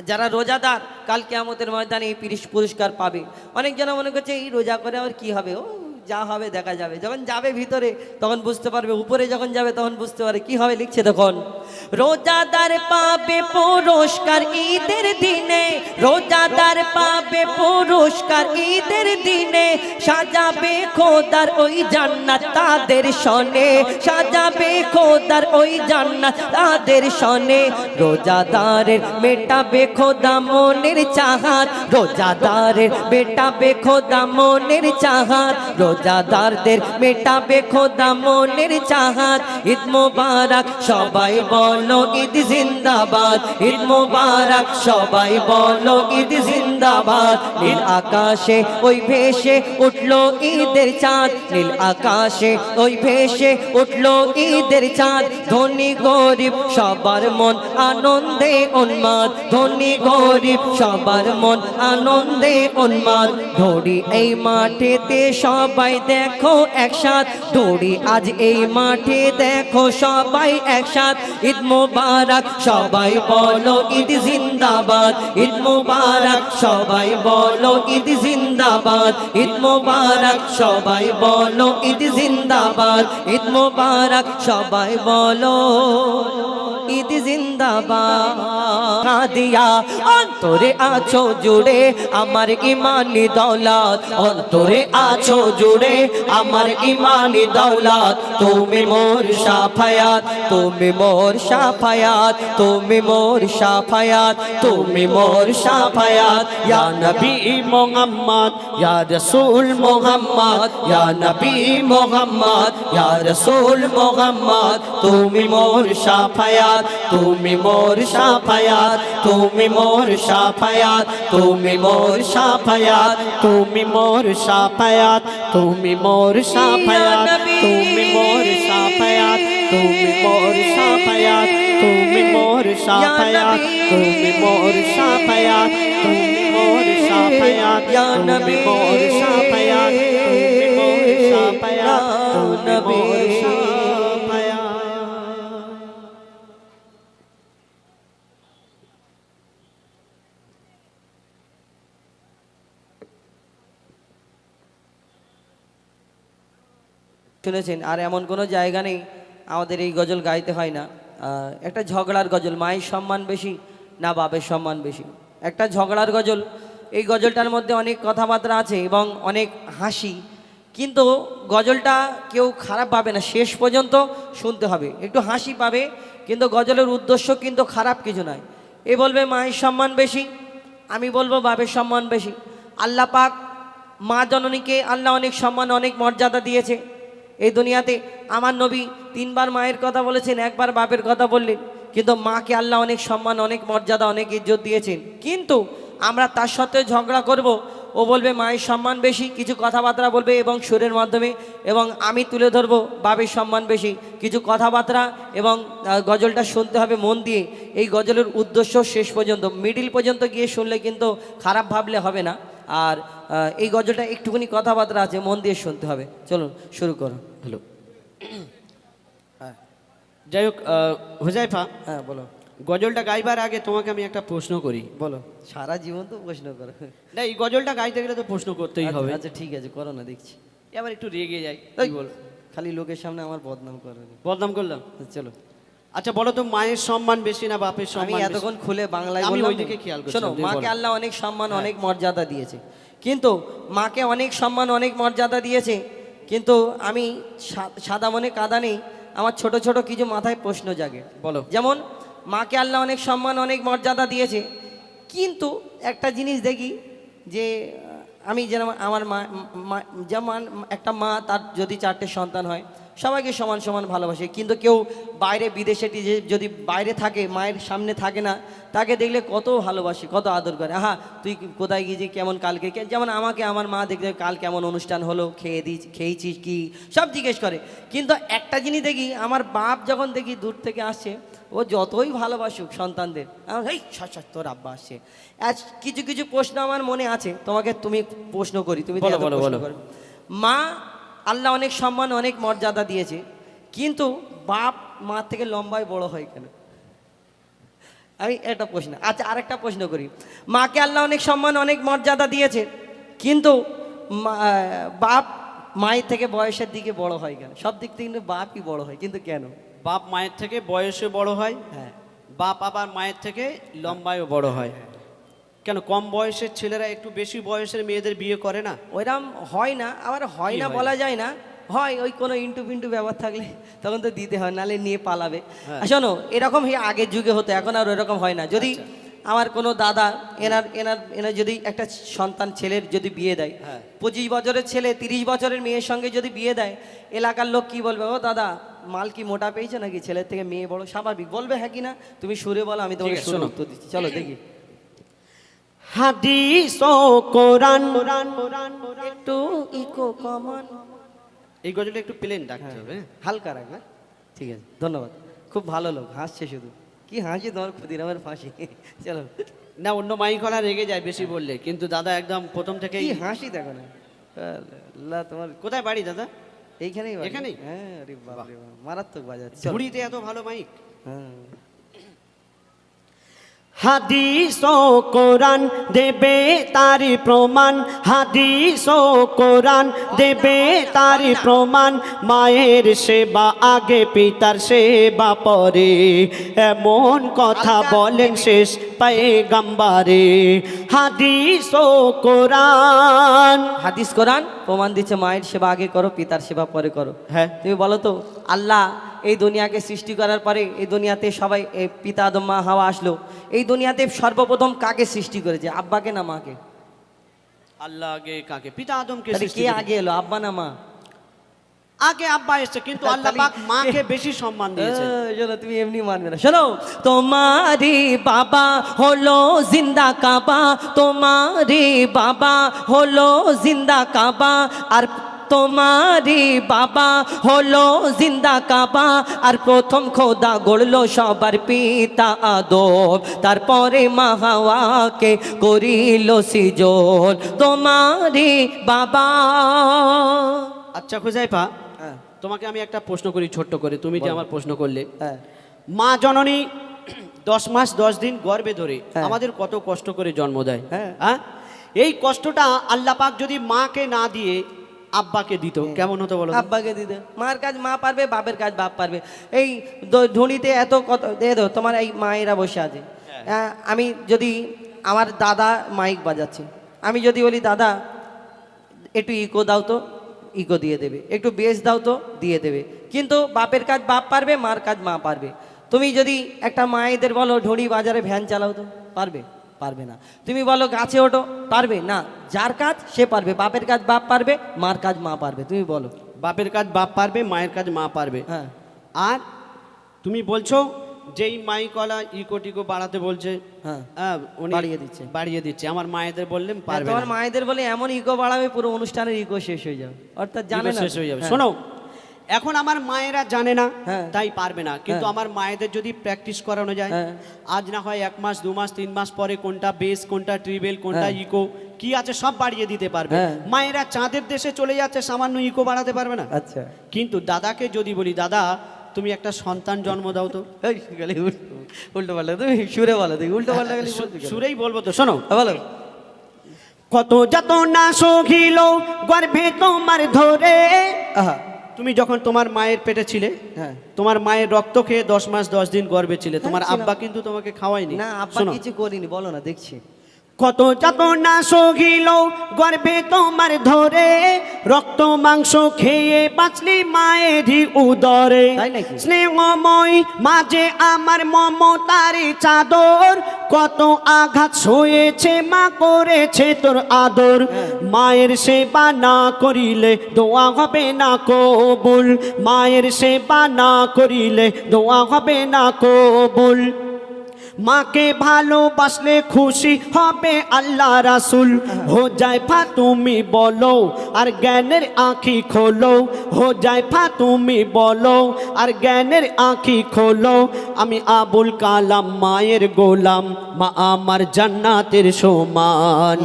যারা রোজাদার কাল কিয়ামতের ময়দানে এই পুরস্কার পাবে। অনেকজন মনে করছে এই রোজা করে আর কি হবে, ও যা হবে দেখা যাবে। যখন যাবে ভিতরে তখন বুঝতে পারবে, উপরে যখন যাবে তখন বুঝতে পারবে কি হবে। লিখছে তখন, রোজাদার পাবে পুরস্কার ঈদের দিনে, রোজাদার পাবে পুরস্কার ঈদের দিনে। সাজাবে খোদার ওই জান্নাত তাদের শনে, সাজাবে খোদার ওই জান্নাত তাদের শনে। রোজাদারের মেটাবে খোদা মনের চাহাত, রোজাদারের মেটাবে খোদা মনের চাহাত, রোজাদারদের মেটাবে খোদা মনের চাহাত। ঈদ মোবারক সবাই বলো ঈদ জিন্দাবাদ, ঈদ মোবারক সবাই বলো ঈদ জিন্দাবাদ। নীল আকাশে ওই ভেসে উঠলো ঈদের চাঁদ, নীল আকাশে ওই ভেসে উঠলো ঈদের চাঁদ। ধনী গরিব সবার মন আনন্দে উন্মাদ, ধনী গরিব সবার মন আনন্দে উন্মাদ। ধরি এই মাঠেতে সবাই দেখো একসাথ, দৌড়ি আজ এই মাঠে দেখো সবাই একসাথ। ঈদ ঈদ মুবারক সবাই বলো ঈদ জিন্দাবাদ ঈদ মুবারক সবাই বলো ঈদ জিন্দাবাদ ঈদ মুবারক সবাই বলো ঈদ জিন্দাবাদ ঈদ মুবারক সবাই বলো ঈদ জিন্দাবাদ দিয়া অন্তরে আছো জুড়ে আমার ইমানি দৌলত অন্তরে আছো জুড়ে আমার ইমানি দৌলত তুমি মোর শাফায়াত তুমি মোর শাফায়াত তুমি মোর শাফায়াত তুমি মোর শাফায়াত ইয়া নবী মোহাম্মদ ইয়া রাসূল মোহাম্মদ ইয়া নবী মুহাম্মদ ইয়া রাসূল মুহাম্মদ তুমি মোর শাফায়াত তুমি মোর শাফায়াত তুমি মোর শাফায়াত তুমি মোর শাফায়াত তুমি মোর শাফায়াত তুমি মোর শাফায়াত তুমি মোর শাফায়াত তুমি মোর শাফায়াত তুমি মোর শাফায়াত তুমি মোর শাফায়াত তুমি মোর শাফায়াত ইয়া তুমি নবী মোর শাফায়াত তুমি মোর শাফায়াত তুমি মোর শাফায়াত। শুনেছেন আর এমন কোনো জায়গা নেই আমাদের এই গজল গাইতে হয় না একটা ঝগড়ার গজল মায়ের সম্মান বেশি না বাপের সম্মান বেশি একটা ঝগড়ার গজল এই গজলটার মধ্যে অনেক কথাবার্তা আছে এবং অনেক হাসি কিন্তু গজলটা কেউ খারাপ পাবে না শেষ পর্যন্ত শুনতে হবে একটু হাসি পাবে কিন্তু গজলের উদ্দেশ্য কিন্তু খারাপ কিছু নয় এ বলবে মায়ের সম্মান বেশি আমি বলবো বাপের সম্মান বেশি আল্লাহ পাক মা জননীকে আল্লাহ অনেক সম্মান অনেক মর্যাদা দিয়েছে এই দুনিয়াতে আমার নবী 3 বার মায়ের কথা বলেছেন একবার বাপের কথা বললেন কিন্তু মাকে আল্লাহ অনেক সম্মান অনেক মর্যাদা অনেক ইজ্জত দিয়েছেন কিন্তু আমরা তার সাথে ঝগড়া করব ও বলবে মায়ের সম্মান বেশি কিছু কথাবার্তা বলবে এবং সুরের মাধ্যমে এবং আমি তুলে ধরবো বাপের সম্মান বেশি কিছু কথাবার্তা এবং গজলটা শুনতে হবে মন দিয়ে এই গজলের উদ্দেশ্য শেষ পর্যন্ত মিডিল পর্যন্ত গিয়ে শুনলে কিন্তু খারাপ ভাবলে হবে না আর এই গজলটা একটুখানি কথাবার্তা আছে মন দিয়ে শুনতে হবে চলুন শুরু করো হ্যালো যাই হোক হুজাইফা হ্যাঁ বলো গজলটা গাইবার আগে তোমাকে আমি একটা প্রশ্ন করি বলো সারা জীবন তো প্রশ্ন করো না এই গজলটা গাইতে গেলে তো প্রশ্ন করতেই হবে আচ্ছা ঠিক আছে করো না দেখছি এবার একটু রেগে যাই এই, কি বল খালি লোকের সামনে আমার বদনাম করো বদনাম করলাম চলো আচ্ছা বলো তো মায়ের সম্মান বেশি না বাপের আমি সম্মান বেশি? এতক্ষণ খুলে বাংলায় আমি বললাম ওইদিকে তো। খেয়াল করছিলাম, শোনো তুমি মাকে বলো। আল্লাহ অনেক সম্মান হ্যাঁ। অনেক মর্যাদা দিয়েছে কিন্তু মাকে অনেক সম্মান অনেক মর্যাদা দিয়েছে কিন্তু আমি সাদা মনে কাদা নেই আমার ছোট ছোট কিছু মাথায় প্রশ্ন জাগে বলো যেমন মাকে আল্লাহ অনেক সম্মান অনেক মর্যাদা দিয়েছে কিন্তু একটা জিনিস দেখি যে আমি যেরকম আমার যেমন একটা মা তার যদি 4টে সন্তান হয় সবাইকে সমান সমান ভালোবাসে কিন্তু কেউ বাইরে বিদেশে যদি বাইরে থাকে মায়ের সামনে থাকে না তাকে দেখলে কত ভালোবাসে কত আদর করে আহা তুই কোথায় গিয়েছিস কেমন কালকে যেমন আমাকে আমার মা দেখলে কাল কেমন অনুষ্ঠান হলো খেয়েছিস কি সব জিজ্ঞেস করে কিন্তু একটা জিনিস দেখি আমার বাপ যখন দেখি দূর থেকে আসছে ও যতই ভালোবাসুক সন্তানদের এই তোর আব্বা আসছে আজ কিছু কিছু প্রশ্ন আমার মনে আছে তোমাকে তুমি প্রশ্ন করি তুমি বলো, এত বলো, প্রশ্ন বলো। করো। মা আল্লাহ অনেক সম্মান অনেক মর্যাদা দিয়েছে কিন্তু বাপ মা থেকে লম্বায় বড় হয় কেন আমি একটা প্রশ্ন আচ্ছা আরেকটা প্রশ্ন করি মাকে আল্লাহ অনেক সম্মান অনেক মর্যাদা দিয়েছে কিন্তু বাপ মায়ের থেকে বয়সের দিকে বড় হয় কেন সব দিক থেকে কিন্তু বাপই বড় হয় কিন্তু কেন বাপ মায়ের থেকে বয়সে বড় হয় হ্যাঁ বাপ আবার মায়ের থেকে লম্বায়ও বড় হয় কেন কম বয়সের ছেলেরা একটু বেশি বয়সের মেয়েদের বিয়ে করে না ওইরকম হয় না আবার হয় কি না হয় বলা যায় না হয় ওই কোনো ইন্টু পিন্টু ব্যাপার থাকলে তখন তো দিতে হয় নালে নিয়ে পালাবে হ্যাঁ। আর শোনো এরকম আগের যুগে হতো এখন আর ওইরকম হয় না যদি আমার কোনো দাদা এনার যদি একটা সন্তান ছেলের যদি বিয়ে দেয় হ্যাঁ। 25 বছরের ছেলে 30 বছরের মেয়ের সঙ্গে যদি বিয়ে দেয় এলাকার লোক কি বলবে ও দাদা মাল কি মোটা পেয়েছে নাকি ছেলের থেকে মেয়ে বড় স্বাভাবিক বলবে হ্যাঁ কি না তুমি সুরে বলো আমি তোমাকে ঠিক আছে, সুরে শোনো। উত্তর দিচ্ছি চলো দেখি হাদিস ও কোরআন একটু ইকো কমন এই গজলটা একটু প্লেন ডাকতে হবে হালকা রাখবে ঠিক আছে ধন্যবাদ খুব ভালো লোক হাসছে শুধু কি হাসি তোমার ক্ষুদিরামের ফাঁসি চলো না অন্য মাইকলা রেগে যায় বেশি বললে কিন্তু দাদা একদম প্রথম থেকেই কি হাসি দেখো না আল্লাহ তোমার কোথায় বাড়ি দাদা এইখানেই বাড়ি? এখানেই? হ্যাঁ আরে বাপ রে বাপ, মারাত্মক বাজাচ্ছে চলো। ঝুড়িতে এত ভালো মাইক হাদিস ও কোরআন দেবে তারি প্রমাণ, হাদিস ও কোরআন দেবে তারি প্রমাণ, মায়ের সেবা আগে পিতার সেবা পরে, এমন কথা বলেন শেষ পয়গম্বরে। হাদিস ও কোরআন, হাদিস কোরআন প্রমাণ দিচ্ছে মায়ের সেবা আগে করো, পিতার সেবা পরে করো। হ্যাঁ, তুমি বলো তো, আল্লাহ এই দুনিয়াকে সৃষ্টি করার পরে এই দুনিয়াতে সবাই এই পিতা আদম মা হাওয়া আসলো, এই দুনিয়াতে সর্বপ্রথম কাকে সৃষ্টি করেছে, আব্বাকে না মাকে? আল্লাহ আগে কাকে? পিতা আদমকে তাহলে সৃষ্টি কে করেছে। আগে এলো, আব্বা না মা? আগে আব্বা এসেছে, কিন্তু আল্লাহ পাক মাকে বেশি সম্মান দিয়েছে। শোনো, তুমি এমনি মানবে না। শোনো, তোমারি বাবা হলো জিন্দা কাবা, তোমারি বাবা হলো জিন্দা কাবা, আর তোমারি বাবা হলো জিন্দা কাবা, আর প্রথম খোদা গড়লো সবার পিতা আদম, তারপরে মা হাওয়াকে করিল সৃজন তোমারি বাবা। আচ্ছা খুজাইফা, তোমাকে আমি একটা প্রশ্ন করি ছোট্ট করে, তুমি যে আমার প্রশ্ন করলে, হ্যাঁ, মা জননী 10 মাস 10 দিন গর্ভে ধরে হ্যাঁ। আমাদের কত কষ্ট করে জন্ম দেয়, হ্যাঁ। হ্যাঁ? এই কষ্টটা আল্লাহ পাক যদি মাকে না দিয়ে আব্বাকে দিত, কেমন হতো বলো তো? আব্বাকে দিতে, মার কাজ মা পারবে, বাপের কাজ বাপ পারবে। এই ধুনিতে এত কত দিয়ে দাও, তোমার এই মায়েরা বসে আছে। আমি যদি আমার দাদা মাইক বাজাচ্ছে, আমি যদি বলি দাদা একটু ইকো দাও তো, ইকো দিয়ে দেবে, একটু বেস দাও তো দিয়ে দেবে। কিন্তু বাপের কাজ বাপ পারবে, মার কাজ মা পারবে। তুমি যদি একটা মায়েদের বলো ঢুড়ি বাজারে ভ্যান চালাও তো, পারবে? পারবে না। তুমি বলো গাছে ওঠো, পারবে না। যার কাজ সে পারবে, বাপের কাজ বাপ পারবে, মার কাজ মা পারবে। তুমি বলো। বাপের কাজ বাপ পারবে, মায়ের কাজ মা পারবে। হ্যাঁ, আর তুমি বলছো যেই মাইকওয়ালা ইকো টিকো বাড়াতে বলছে, হ্যাঁ, উনি বাড়িয়ে দিচ্ছে, আমার মায়েদের বললেন পারবে তোমার না। মায়েদের বলে এমন ইকো বাড়াবে পুরো অনুষ্ঠানের ইকো শেষ হয়ে যাবে, অর্থাৎ জানে না, শেষ হয়ে যাবে। হ্যাঁ। শোনো, এখন আমার মায়েরা জানে না, হ্যাঁ। তাই পারবে না, কিন্তু হ্যাঁ। আমার মায়েদের যদি প্র্যাকটিস করানো যায়, হ্যাঁ। আজ না হয় 1 মাস 2 মাস 3 মাস পরে কোনটা বেস, কোনটা ট্রিবেল, কোনটা হ্যাঁ। ইকো কি আছে সব বাড়িয়ে দিতে পারবে। হ্যাঁ। মায়েরা চাঁদের দেশে চলে যাচ্ছে, সামান্য ইকো বাড়াতে পারবে না। আচ্ছা, কিন্তু দাদাকে যদি বলি, দাদা তুমি একটা সন্তান জন্ম দাও তো, এই গেলে উল্টো পাল্টা, তুমি সুরে বলো, দেখি উল্টো পাল্টা গেলে বলতে গেলে। সুরেই বলবো তো, শোনো। বলো। কত যত না সহিল গর্ভে তোমার ধরে, আহা, তুমি যখন তোমার মায়ের পেটে ছিলে, হ্যাঁ, তোমার মায়ের রক্ত খেয়ে 10 মাস 10 দিন গর্ভে ছিলে, তোমার ছিলাম। আব্বা কিন্তু তোমাকে খাওয়ায়নি। না আব্বা শোনো, কিছু করিনি, বলো না, দেখছি। কত যত না সহিল গর্ভে তোমার ধরে, রক্ত মাংস খেয়ে বাঁচলি মায়েরই উদরে, তাই নাকি? স্নেহময় মাঝে আমার মমতারি চাদর, কত আঘাত সয়েছে মা করেছে তোর আদর, মায়ের সেবা না করিলে দোয়া হবে না কবুল, মায়ের সেবা না করিলে দোয়া হবে না কবুল, মাকে ভালোবাসলে খুশি হবে আল্লাহ রাসূল। হো জায়ফা তুমি বলো আর জ্ঞানের আঁখি খোলো, হো জায়ফা তুমি বলো আর জ্ঞানের আঁখি খোলো, আমি আবুল কালাম মায়ের গোলাম, মা আমার জান্নাতের সমান,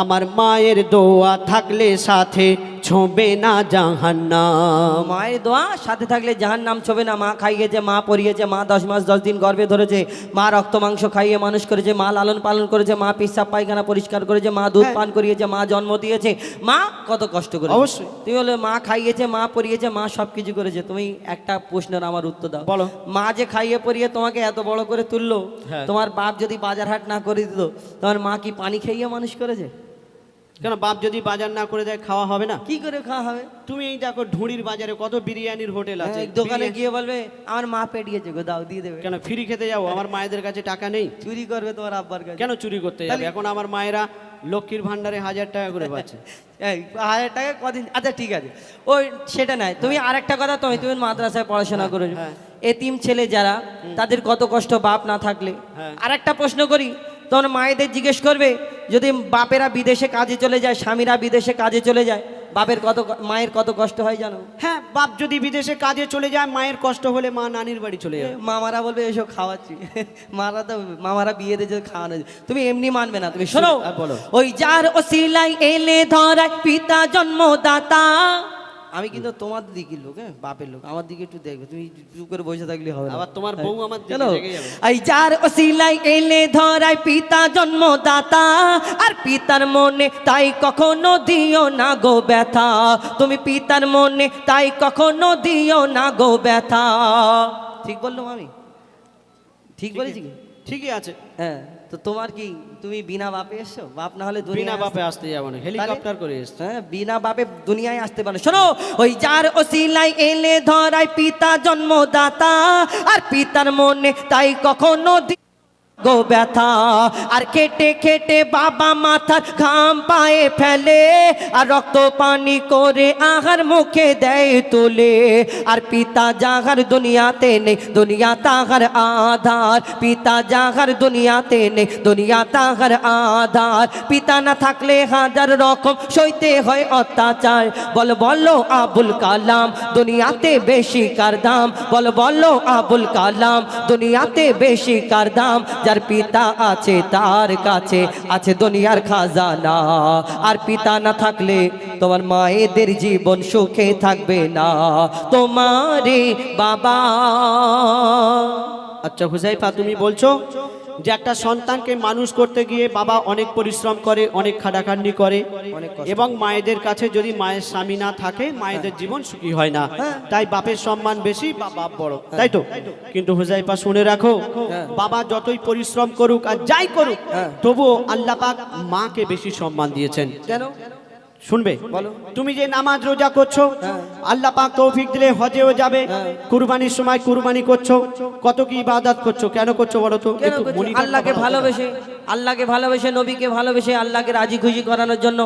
আমার মায়ের দোয়া থাকলে সাথে ছোঁবে না জাহান্নাম। মায়ের দোয়া সাথে থাকলে জাহান্নাম ছবে না। মা খাইয়েছে, মা পরিয়েছে, মা 10 মাস 10 দিন গর্ভে ধরেছে, মা রক্ত মাংস খাইয়ে মানুষ করেছে, মা লালন পালন করেছে, মা পেশাব পায়খানা পরিষ্কার করেছে, মা দুধ পান করিয়েছে, মা জন্ম দিয়েছে, মা কত কষ্ট করে। অবশ্যই। তুমি বলে মা খাইয়েছে, মা পরিয়েছে, মা সব কিছু করেছে। তুমি একটা প্রশ্নের আমার উত্তর দাও, বলো। মা যে খাইয়ে পরিয়ে তোমাকে এত বড় করে তুললো, হ্যাঁ। তোমার বাপ যদি বাজার হাট না করে দিত, তোমার মা কি পানি খাইয়ে মানুষ করেছে? কেন বাপ যদি বাজার না করে দেয় খাওয়া হবে না? কি করে খাওয়া হবে? তুমি এই দেখো ঢুঁড়ির বাজারে কত বিরিয়ানির হোটেল আছে, হ্যাঁ, দোকানে গিয়ে বলবে আমার মা পেটিয়েছে গো, দাও দিয়ে দেবে। কেন ফ্রি খেতে যাবো? আমার মায়েদের কাছে টাকা নেই, চুরি করবে তোমার আব্বার কাছে। কেন চুরি করতে যাবে? এখন আমার মায়েরা লক্ষ্মীর ভান্ডারে 1000 টাকা করে পাচ্ছে। এই 1000 টাকা কদিন? আচ্ছা ঠিক আছে, ওই সেটা নাই। তুমি আরেকটা কথা, তুমি মাদ্রাসায় পড়াশোনা করেছো, হ্যাঁ। এতিম ছেলে যারা, তাদের কত কষ্ট বাপ না থাকলে। হ্যাঁ। আরেকটা প্রশ্ন করি, তোমার মায়েদের জিজ্ঞেস করবে, যদি বাপেরা বিদেশে কাজে চলে যায়, স্বামীরা বিদেশে কাজে চলে যায়, বাপের মায়ের কত কষ্ট হয় জানো? হ্যাঁ, বাপ যদি বিদেশে কাজে চলে যায়, মায়ের কষ্ট হলে মা নানির বাড়ি চলে যাবে। মামারা বলবে এসব খাওয়াচ্ছি, মামারা বিয়ে দিয়ে খাওয়ানো যায়। তুমি এমনি মানবে না। তুমি শোনো, বলো। ওই যার ওসিলাই এলে ধরায় পিতা জন্মদাতা, আমি কিন্তু তোমার দিকের লোক, হ্যাঁ বাপের লোক, আমার দিকে একটু দেখবে, তুমি চুপ করে বসে থাকলে হবে না। আবার তোমার বউ আমার দিকে কেন? রেগে যাবে। এই যার ওসিলাই এলে ধরায় পিতা জন্মদাতা, আর পিতার মনে তাই কখনো দিও না গো ব্যথা, তুমি পিতার মনে তাই কখনো দিও না গো ব্যথা। ঠিক বললাম আমি? ঠিক বলেছি কি? ঠিকই আছে। হ্যাঁ, তো তোমার কি, তুমি বিনা বাপে এসছো? বাপ না হলে বিনা দুনিয়া বাপে আসতে যাবো না, হেলিকপ্টার করে এসছে। হ্যাঁ, বিনা বাপে দুনিয়ায় আসতে পারে। শোনো, ওই যার ওসিলাই এলে ধরায় পিতা জন্মদাতা, আর পিতার মনে তাই কখনো গো ব্যথা, আর কেটে কেটে বাবা মাথার ঘাম পায়ে ফেলে, আর রক্ত পানি করে আহার মুখে দেয় তুলে, আর পিতা যাহার দুনিয়াতে নেই দুনিয়া তাহার আধার, পিতা যাহার দুনিয়াতে নেই দুনিয়া তাহার আধার, পিতা না থাকলে হাজার রকম সইতে হয় অত্যাচার। বলো বলো আবুল কালাম দুনিয়াতে বেশি কার দাম, বলো বলো আবুল কালাম দুনিয়াতে বেশি কার দাম, যার পিতা আছে তার কাছে আছে দুনিয়ার খাজানা, আর পিতা না থাকলে তোমার মায়েদের জীবন সুখে থাকবে না তোমারে বাবা। আচ্ছা হুজাইফা, তুমি বলছো যে একটা সন্তানকে মানুষ করতে গিয়ে বাবা অনেক পরিশ্রম করে, অনেক খাটাখাটনি করে, অনেক কষ্ট। এবং মায়েদের কাছে যদি মায়ের স্বামী না থাকে মায়েদের জীবন সুখী হয় না, তাই বাপের সম্মান বেশি বা বাপ বড়, তাই তো? কিন্তু হুজাইফা শুনে রাখো, বাবা যতই পরিশ্রম করুক আর যাই করুক, তবুও আল্লাহ পাক মাকে বেশি সম্মান দিয়েছেন। কেন? শুনবে, তুমি যে নামাজ রোজা করছো, আল্লাহ পাক তৌফিক দিলে হজেও যাবে, কুরবানির সময় কুরবানি করছো, কত কি ইবাদত করছো, কেন করছো বলো তো? কেন করছো? আল্লাহকে ভালোবেসে, আল্লাহকে ভালোবেসে, নবীকে ভালোবেসে, আল্লাহকে রাজি খুশি করানোর জন্য।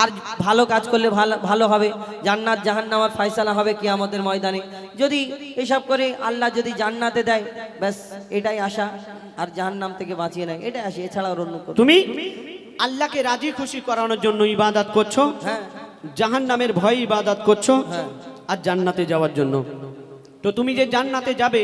আর ভালো কাজ করলে ভালো হবে, জান্নাত জাহান্নামের ফয়সালা হবে কিয়ামতের ময়দানে। যদি এসব করে আল্লাহ যদি জান্নাতে দেয়, ব্যাস এটাই আশা, আর জাহান্নাম থেকে বাঁচিয়ে নেয়, এটাই আসে, এছাড়া আর অন্য কোনো। তুমি আল্লাহকে রাজি খুশি করানোর জন্য ইবাদত করছো, হ্যাঁ, জাহান্নামের ভয়ে ইবাদত করছো, আর জান্নাতে যাওয়ার জন্য। তো তুমি যে জান্নাতে যাবে,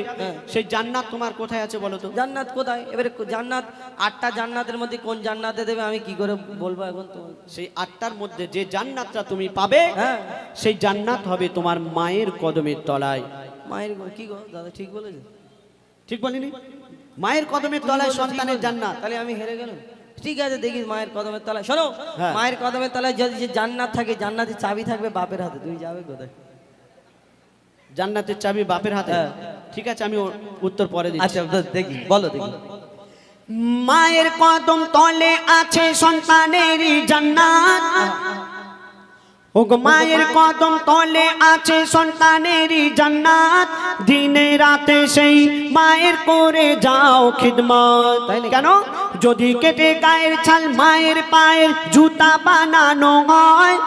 সেই জান্নাত তোমার কোথায় আছে বলো তো? জান্নাত কোথায়? এবারে জান্নাত 8টা জান্নাতের মধ্যে কোন জান্নাতে দেবে আমি কি করে বলবো এখন তো? সেই 8টার মধ্যে যে জান্নাতটা তুমি পাবে, সেই জান্নাত হবে তোমার মায়ের কদমের তলায়। মায়ের কি গো দাদা, ঠিক বলেছে? ঠিক বলিনি? মায়ের কদমের তলায় সন্তানের জান্নাত। তাহলে আমি হেরে গেলাম। ঠিক আছে, দেখি মায়ের কদমের তলায়। শোনো, মায়ের কদমের তলায় যদি যে জান্নাত থাকে, জান্নাতের চাবি থাকবে বাপের হাতে, তুমি যাবে কোথায়? জান্নাতের চাবি বাপের হাতে? ঠিক আছে, আমি উত্তর পরে দিচ্ছি। আচ্ছা দেখি, বলো দেখি। মায়ের কদম তলে আছে সন্তানেরই জান্নাত, ওগো মায়ের কদম তলে আছে সন্তানেরই জান্নাত, দিনে রাতে সেই মায়ের করে যাও খিদমত। কেন? যদি কেটে গায়ের ছাল মায়ের পায়ের জুতা বানানো হয়,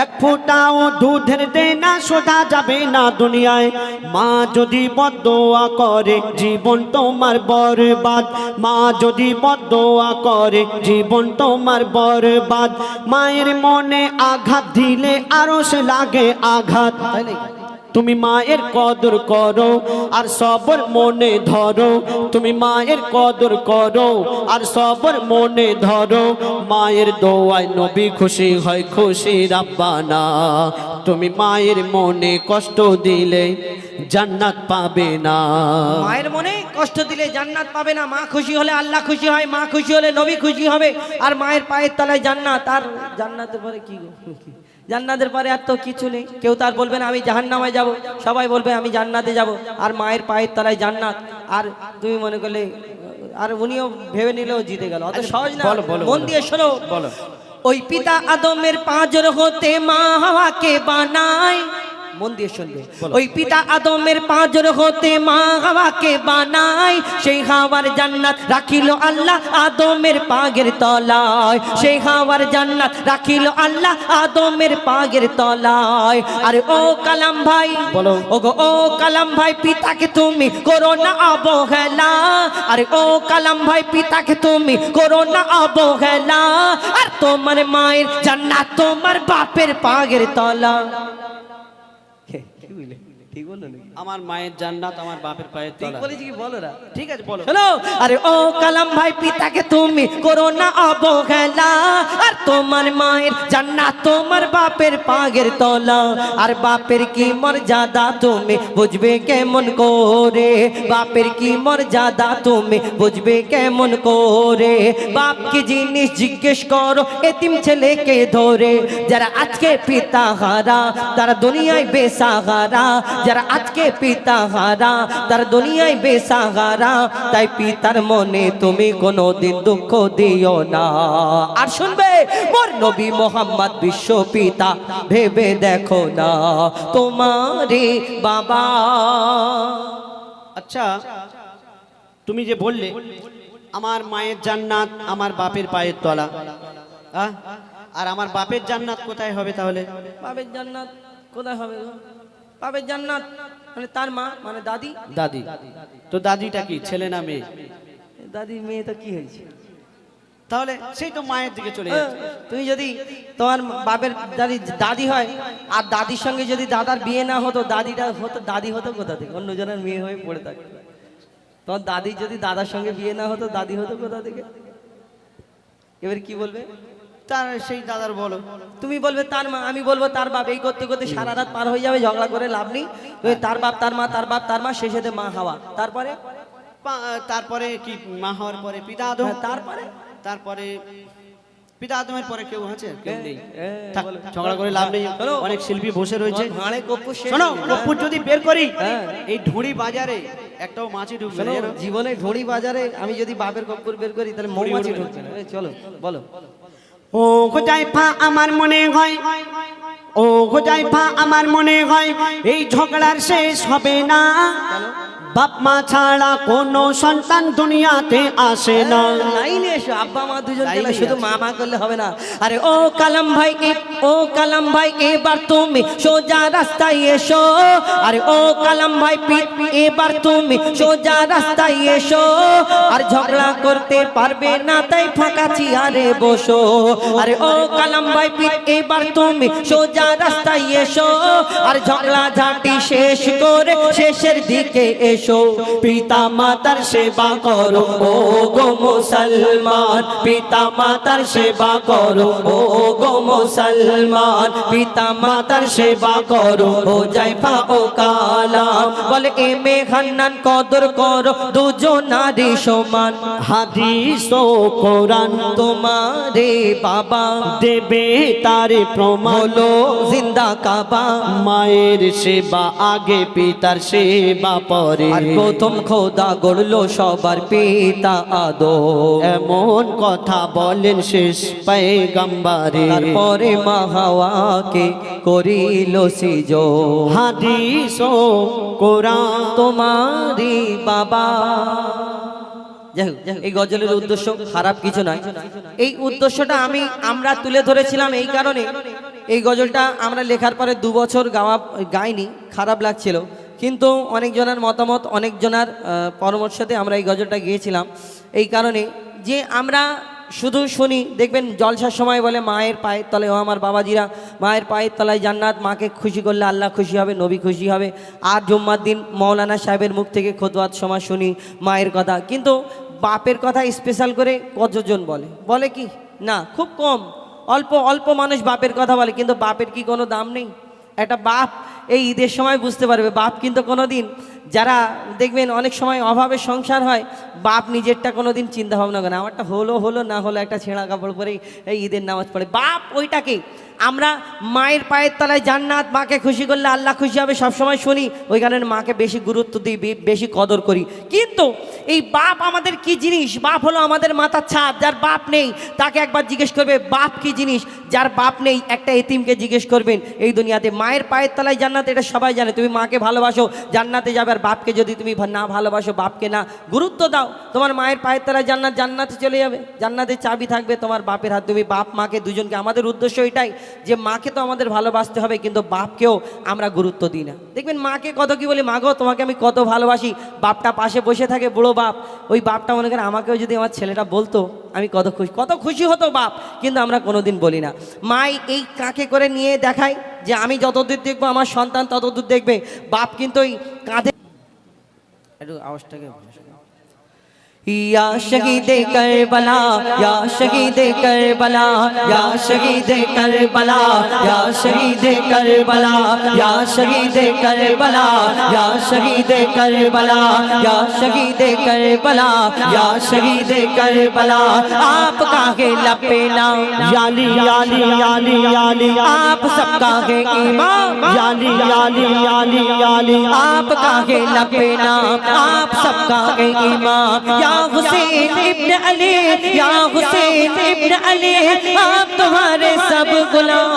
এক ফোঁটাও দুধের দেনা শোধা যাবে না দুনিয়ায়। মা যদি বদদোয়া করে জীবন তোমার বরবাদ, মা যদি বদদোয়া করে জীবন তোমার বরবাদ, মায়ের মনে আঘাত দিলে আরো সে লাগে আঘাত। তুমি মায়ের কদর করো আর সবর মনে ধরো, তুমি মায়ের কদর করো আর সবর মনে ধরো, মায়ের দোয়ায় নবী খুশি হয় খুশি রাব্বানা। তুমি মায়ের মনে কষ্ট দিলে জান্নাত পাবে না। মায়ের মনে কষ্ট দিলে জান্নাত পাবে না। মা খুশি হলে আল্লাহ খুশি হয়, মা খুশি হলে নবী খুশি হবে, আর মায়ের পায়ের তলায় জান্নাত। আর জান্নাতের পরে কি গো? জান্নাতের পরে আর তো কিছু নেই। কেউ তার বলবে না আমি জাহান্নামে যাব, সবাই বলবে আমি জান্নাতে যাব, আর মায়ের পায়ের তলায় জান্নাত। আর তুমি মনে করলে, আর উনিও ভেবে নিলেও জিতে গেল। অত সহজ না, মন দিয়ে শোনো। বলো। ওই পিতা আদমের পাঁজর হতে মা হাওয়াকে বানায়, মন দিয়ে শুনবে। ওই পিতা আদমের পাঁজর হতে মা হাওয়াকে বানায়, সেই হাওয়ার জান্নাত রাখিল আল্লাহ আদমের পাগের তলায়, সেই হাওয়ার জান্নাত রাখিল আল্লাহ আদমের পাগের তলায়। আরে ও কালাম ভাই বলো, ও গো ও কালাম ভাই, পিতাকে তুমি করো না অবহেলা, আরে ও কালাম ভাই পিতাকে তুমি করো না অবহেলা, আর তোমার মায়ের জান্নাত তোমার বাপের পাগের তলা। ঠিক বললো নাকি? আমার মায়ের জান্নাত আমার বাপের পায়ের ঠিক তলা। বলেছি কি বলো না? ঠিক আছে বলো। শোনো, আরে ও কালাম ভাই পিতাকে তুমি করো না অবহেলা, আর তোমার মায়ের জান্নাত তোমার বাপের পাগের তলা, আর বাপের কি মর্যাদা তুমি বুঝবে কেমন করে, বাপের কি মর্যাদা তুমি বুঝবে কেমন করে, বাপ কি জিনিস জিজ্ঞেস করো এতিম ছেলেকে ধরে, যারা আজকে পিতা হারা তারা দুনিয়ায় বেসাহারা, যারা আজকে পিতা হারা তারা দুনিয়ায় বেসাহারা, তাই পিতার মনে তুমি কোনোদিন দুঃখ দিও না। আর শুনবে মোর নবী মোহাম্মদ বিশ্ব পিতা ভেবে দেখো না তোমারে বাবা। আচ্ছা তুমি যে বললে আমার মায়ের জান্নাত আমার বাপের পায়ের তলা, আহ? আর আমার বাপের জান্নাত কোথায় হবে তাহলে? বাপের জান্নাত কোথায় হবে গো? বাপের জান্নাত মানে তার মা মানে দাদি। দাদি। তো দাদিটা কি ছেলে না মেয়ে? দাদি মেয়ে তো কি হয়েছে? তাহলে সেই তো মায়ের দিকে চলে যাচ্ছে। তুমি যদি তোমার বাপের দাদি হয় আর দাদির সঙ্গে যদি দাদার বিয়ে না হতো, দাদিটা হতো দাদি হতো কোথা থেকে? অন্যজনের মেয়ে হয়ে পড়ে থাকতো। তোমার দাদি যদি দাদার সঙ্গে বিয়ে না হতো, দাদি হতো কোথা থেকে? এবার কি বলবে? তার সেই দাদার বলো। তুমি বলবে তার মা, আমি বলবো তার বাপ। এই করতে করতে সারা রাত পার হয়ে যাবে, ঝগড়া করে লাভ নেই। তার বাপ তার মা, তার বাপ তার মা, শেষেতে মা হাওয়া। তারপরে তারপরে কি মা হওয়ার পরে পিতা আদম, তারপরে পিতা আদমের পরে কেউ আছে? কেউ নেই। থাক, ঝগড়া করে লাভ নেই, অনেক শিল্পী বসে রয়েছে। ভাঁড়ে কর্পূর শেষ। শোনো কর্পূর যদি বের করি হ্যাঁ। এই ঢুঁড়ি বাজারে একটাও মাছি ঢুকবে না, জানো? জীবনে ঢোড়ি বাজারে আমি যদি বাপের কর্পূর বের করি তাহলে মৌমাছি ঢুকবে না। চলো বলো। ও হুজাইফা আমার মনে হয়, ও হুজাইফা আমার মনে হয় এই ঝগড়ার শেষ হবে না, বাপ মা ছাড়া কোনো সন্তান দুনিয়াতে আসে না। লাইনে এসো, আব্বা মা দুজন গেলে লাইনে শুধু মা মা করলে হবে না। আরে ও কালাম ভাই ও কালাম ভাই এবার তুমি সোজা রাস্তায় এসো, আরে ও কালাম ভাই এবার তুমি সোজা রাস্তায় এসো, আর ঝগড়া করতে পারবে না তাই ফাঁকা চেয়ারে বসো, আরে ও কালাম ভাই এবার তুমি সোজা রাস্তায় এসো, আর ঝগড়া ঝাঁটি শেষ করে শেষের দিকে এসো, পিতা মাতার সেবা করো ও গো মুসলমান, পিতা মাতার সেবা করো ও গো মুসলমান, পিতা মাতার সেবা করো ও জাইফা ও কালাম, বলে এ মেঘান্নান কদর করো দুজনারই সমান, হাদিস ও কোরআন তোমারে বাবা দেবে তারে প্রমাণ, হলো জিন্দা কাবা, মায়ের সেবা আগে পিতার সেবা পরে, আর প্রথম খোদা গড়লো সবার পিতা আদম, এমন কথা বলেন শেষ পয়গম্বরে, তারপরে মা হাওয়াকে করিল সিজদা, হাদিস ও কোরআন তোমারি বাবা। যাই হোক, এই গজলের উদ্দেশ্য খারাপ কিছু নয়। এই উদ্দেশ্যটা আমরা তুলে ধরেছিলাম এই কারণে, এই গজলটা আমরা লেখার পরে 2 বছর গাইনি, খারাপ লাগছিল, কিন্তু অনেকজনের মতামত অনেকজনের পরামর্শতে আমরা এই গজলটা গিয়েছিলাম। এই কারণে যে আমরা শুধু শুনি, দেখবেন জলসার সময় বলে মায়ের পায়ের তলায়, ও আমার বাবাজিরা মায়ের পায়ের তলায় জান্নাত, মাকে খুশি করলে আল্লাহ খুশি হবে, নবী খুশি হবে। আর জুম্মার দিন মৌলানা সাহেবের মুখ থেকে খুতবাত সময় শুনি মায়ের কথা, কিন্তু বাপের কথা স্পেশাল করে কতজন বলে কি না, খুব কম, অল্প অল্প মানুষ বাপের কথা বলে, কিন্তু বাপের কি কোনো দাম নেই? একটা বাপ এই ঈদের সময় বুঝতে পারবে, বাপ কিন্তু কোনো দিন, যারা দেখবেন অনেক সময় অভাবে সংসার হয়, বাপ নিজেরটা কোনো দিন চিন্তা ভাবনা করে, আমারটা হলো না হলো একটা ছেঁড়া কাপড় পরেই এই ঈদের নামাজ পড়ে, বাপ ওইটাকে আমরা মায়ের পায়ের তলায় জান্নাত, মাকে খুশি করলে আল্লাহ খুশি হবে সবসময় শুনি, ওই কারণে মাকে বেশি গুরুত্ব দিই, বেশি কদর করি। কিন্তু এই বাপ আমাদের কি জিনিস? বাপ হলো আমাদের মাথার ছাদ। যার বাপ নেই তাকে একবার জিজ্ঞেস করবে বাপ কি জিনিস, যার বাপ নেই একটা এতিমকে জিজ্ঞেস করবেন এই দুনিয়াতে। মায়ের পায়ের তলায় জান্নাত, এটা সবাই জানে। তুমি মাকে ভালোবাসো জান্নাতে যাবে, আর বাপকে যদি তুমি না ভালোবাসো, বাপকে না গুরুত্ব দাও, তোমার মায়ের পায়ের তলায় জান্নাতে চলে যাবে, জান্নাতের চাবি থাকবে তোমার বাপের হাত। তুমি বাপ মাকে দুজনকে, আমাদের উদ্দেশ্য এটাই যে মাকে তো আমাদের ভালোবাসতে হবে, কিন্তু বাপকেও আমরা গুরুত্ব দিই না। দেখবেন মাকে কত কি বলি, মা গো তোমাকে আমি কত ভালোবাসি, বাপটা পাশে বসে থাকে বুড়ো বাপ, ওই বাপটা মনে করে আমাকেও যদি আমার ছেলেটা বলতো আমি কত খুশি হতো বাপ, কিন্তু আমরা কোনোদিন বলি না। মাই এই কাকে করে নিয়ে দেখায় যে আমি যতদূর দেখবো আমার সন্তান ততদূর দেখবে। বাপ কিন্তু ওই কাঁধে একটু আওয়াজটাকে या शहीद करबला या शहीद करबला या शहीद करबला या शहीद करबला या शहीद करबला या शहीद करबला या शहीद करबला या शहीद करबला आपका है लपेना याली याली याली याली आप सबका है इमाम याली याली याली याली आपका है लपेना आप सबका है इमाम या हुसैन इब्न अली या हुसैन इब्न अली आप तुम्हारे सब गुलाम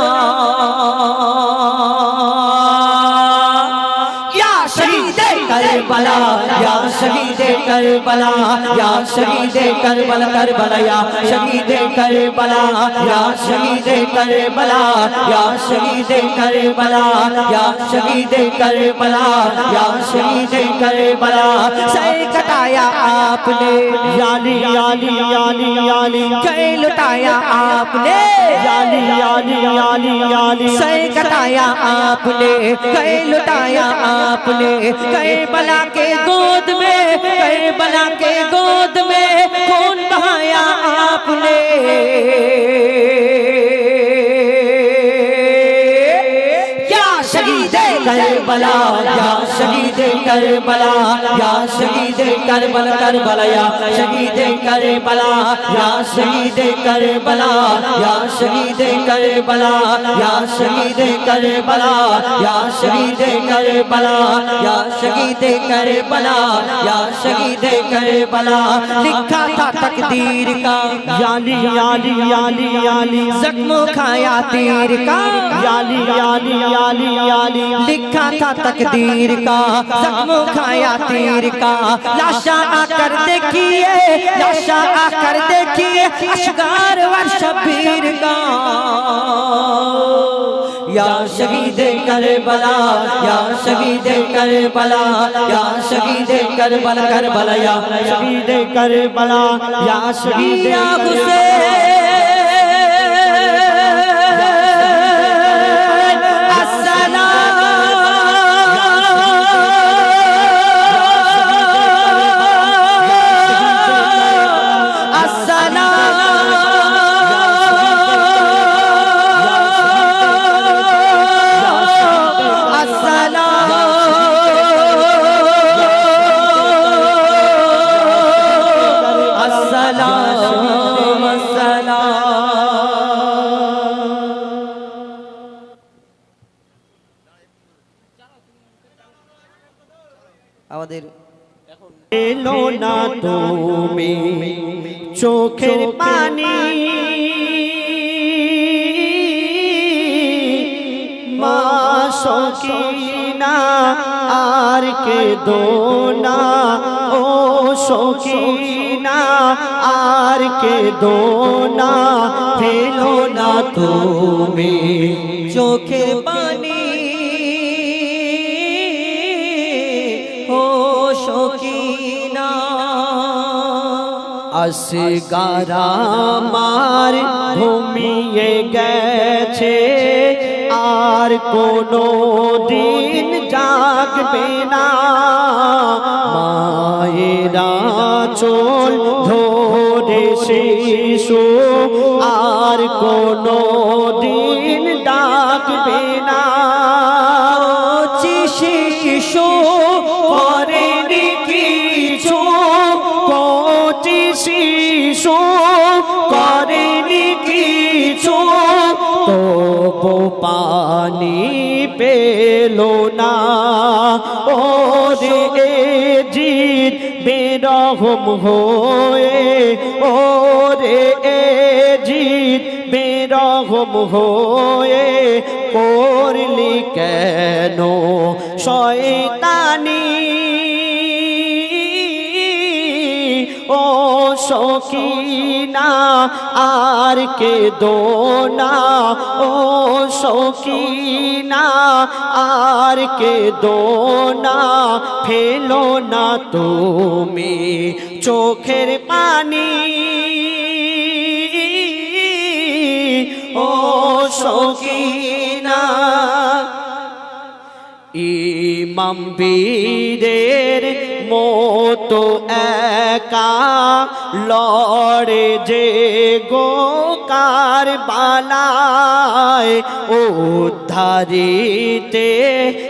या शहीद करबला या शहीद करबला या शहीद करबला करबला या शहीद करबला या शहीद करबला या शहीद करबला या शहीद करबला या शहीद करबला सर कटाया आपने याली याली याली याली कई लुटाया आपने याली याली याली याली सर कटाया आपने कई लुटाया आपने कई बला के गोद में कई बला के गोद में खून बहाया आपने या शहीद करबला या शहीद करबला या शहीद करबला करबला या शहीद करबला या शहीद करबला या शहीद करबला या शहीद करबला या शहीद करबला या शहीद करबला या शहीद करबला लिखा था तकदीर का याली याली याली याली जख्मों खाया तीर का याली याली याली याली लिखा था तकदीर का जख्मों खाया तीर का लाशा आकर देखिए लाशा आकर देखिए अशगार व शबीर का या शहीद करबला या शहीद करबला या शहीद करबला करबला या शहीद करबला या शहीद या हुसैन আমাদের এলো না তুমি চোখের পানি মা সকিনা আর কে দোনা ও সকিনা আর কে দোনা ফেলো না তুমি চোখের পানি ও শোকিনা আসগার আমার ঘুমিয়ে গেছে আর কোনো দিন জাগবে না মায়েরা চোল ধরে শিশু আর কোনো দিন ডাকবে না শিশু করেনি কিছু কোটি শিশু করেনি কিছু তবু পানি পেল না ও রে জিত বেরহম হয়ে ও রে জিত বেরহম হয়ে করলি কেন শয়তানি ও সকিনা আর কে দোনা ও সকিনা আর কে দোনা ফেলো না তুমি চোখের পানি ও সকিনা ইমাম বীরের মতো একা লড়ে যে গো কারবালায় উদ্ধারিতে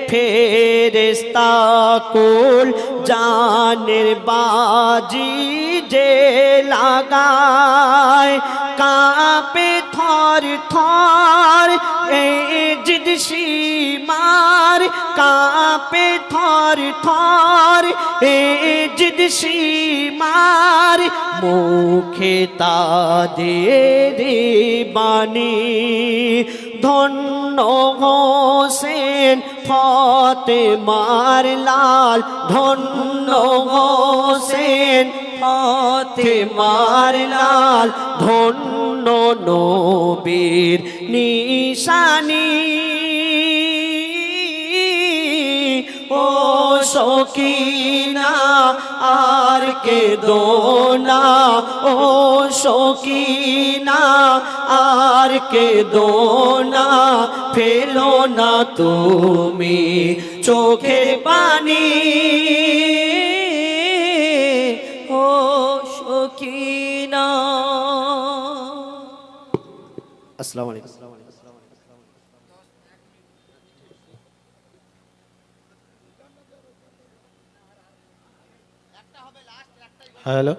ফেরেশতা কুল জানের বাজি যে লাগায় কাঁপে থর থর এই জিদ সীমার কাঁপে থর থর এই জিদ সীমার মুখে তাদের বাণী ধন্য হোসেন ফাতেমার লাল ধন্য হোসেন ফাতেমার লাল ধন্য নবীর নিশানি ও সকিনা আর কে দোনা ও সকিনা আর কে দোনা ফেলো না তুমি চোখের পানি ও সকিনা। আসসালামু আলাইকুম। হ্যালো।